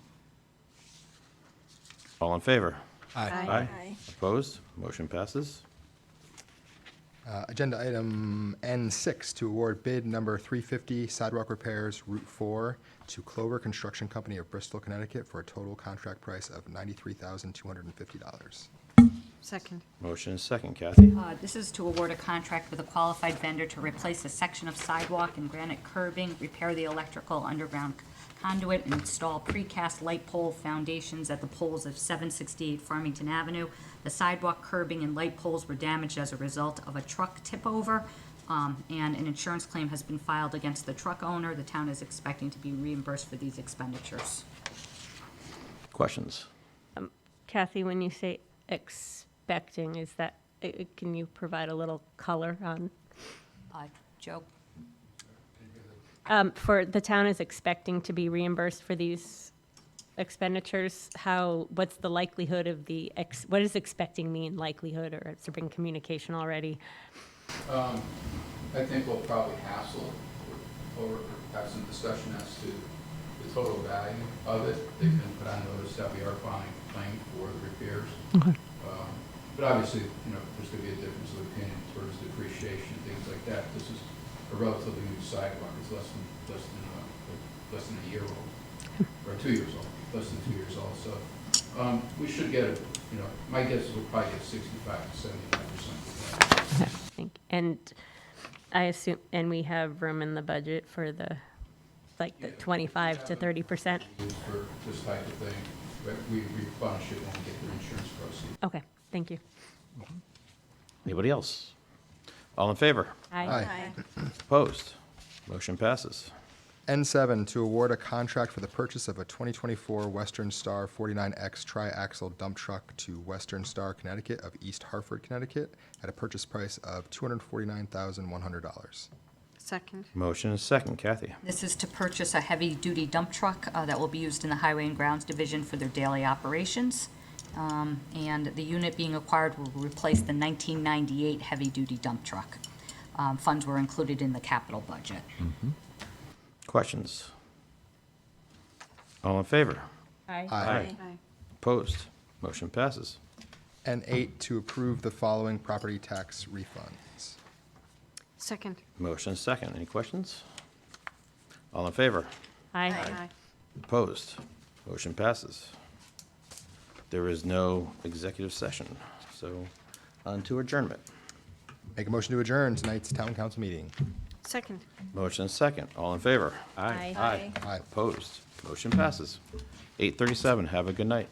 All in favor? Aye. Opposed? Motion passes. Agenda item N6, to award bid number 350 sidewalk repairs Route 4 to Clover Construction Company of Bristol, Connecticut for a total contract price of $93,250. Second. Motion is second. Kathy? This is to award a contract with a qualified vendor to replace a section of sidewalk and granite curbing, repair the electrical underground conduit, and install precast light pole foundations at the poles of 768 Farmington Avenue. The sidewalk curbing and light poles were damaged as a result of a truck tip-over, and an insurance claim has been filed against the truck owner. The town is expecting to be reimbursed for these expenditures. Questions? Kathy, when you say expecting, is that, can you provide a little color on? Joe? For the town is expecting to be reimbursed for these expenditures, what's the likelihood of what does expecting mean, likelihood, or has there been communication already? I think we'll probably hassle or have some discussion as to the total value of it. They've been put on notice that we are filing a claim for the repairs. But obviously, there's going to be a difference of opinion towards depreciation and things like that. This is a relatively new sidewalk. It's less than a year old, or 2 years old, less than 2 years old. So we should get, my guess is we'll probably get 65 to 75%. And I assume, and we have room in the budget for the 25 to 30%? Used for this type of thing, but we replenish it when we get the insurance proceeds. Okay, thank you. Anybody else? All in favor? Aye. Opposed? Motion passes. N7, to award a contract for the purchase of a 2024 Western Star 49X tri-axle dump truck to Western Star, Connecticut of East Hartford, Connecticut, at a purchase price of $249,100. Second. Motion is second. Kathy? This is to purchase a heavy-duty dump truck that will be used in the Highway and Grounds Division for their daily operations. And the unit being acquired will replace the 1998 heavy-duty dump truck. Funds were included in the capital budget. Questions? All in favor? Aye. Opposed? Motion passes. N8, to approve the following property tax refunds. Second. Motion is second. Any questions? All in favor? Aye. Opposed? Motion passes. There is no executive session, so on to adjournment. Make a motion to adjourn tonight's town council meeting. Second. Motion is second. All in favor? Aye. Aye. Opposed? Motion passes. 8:37. Have a good night.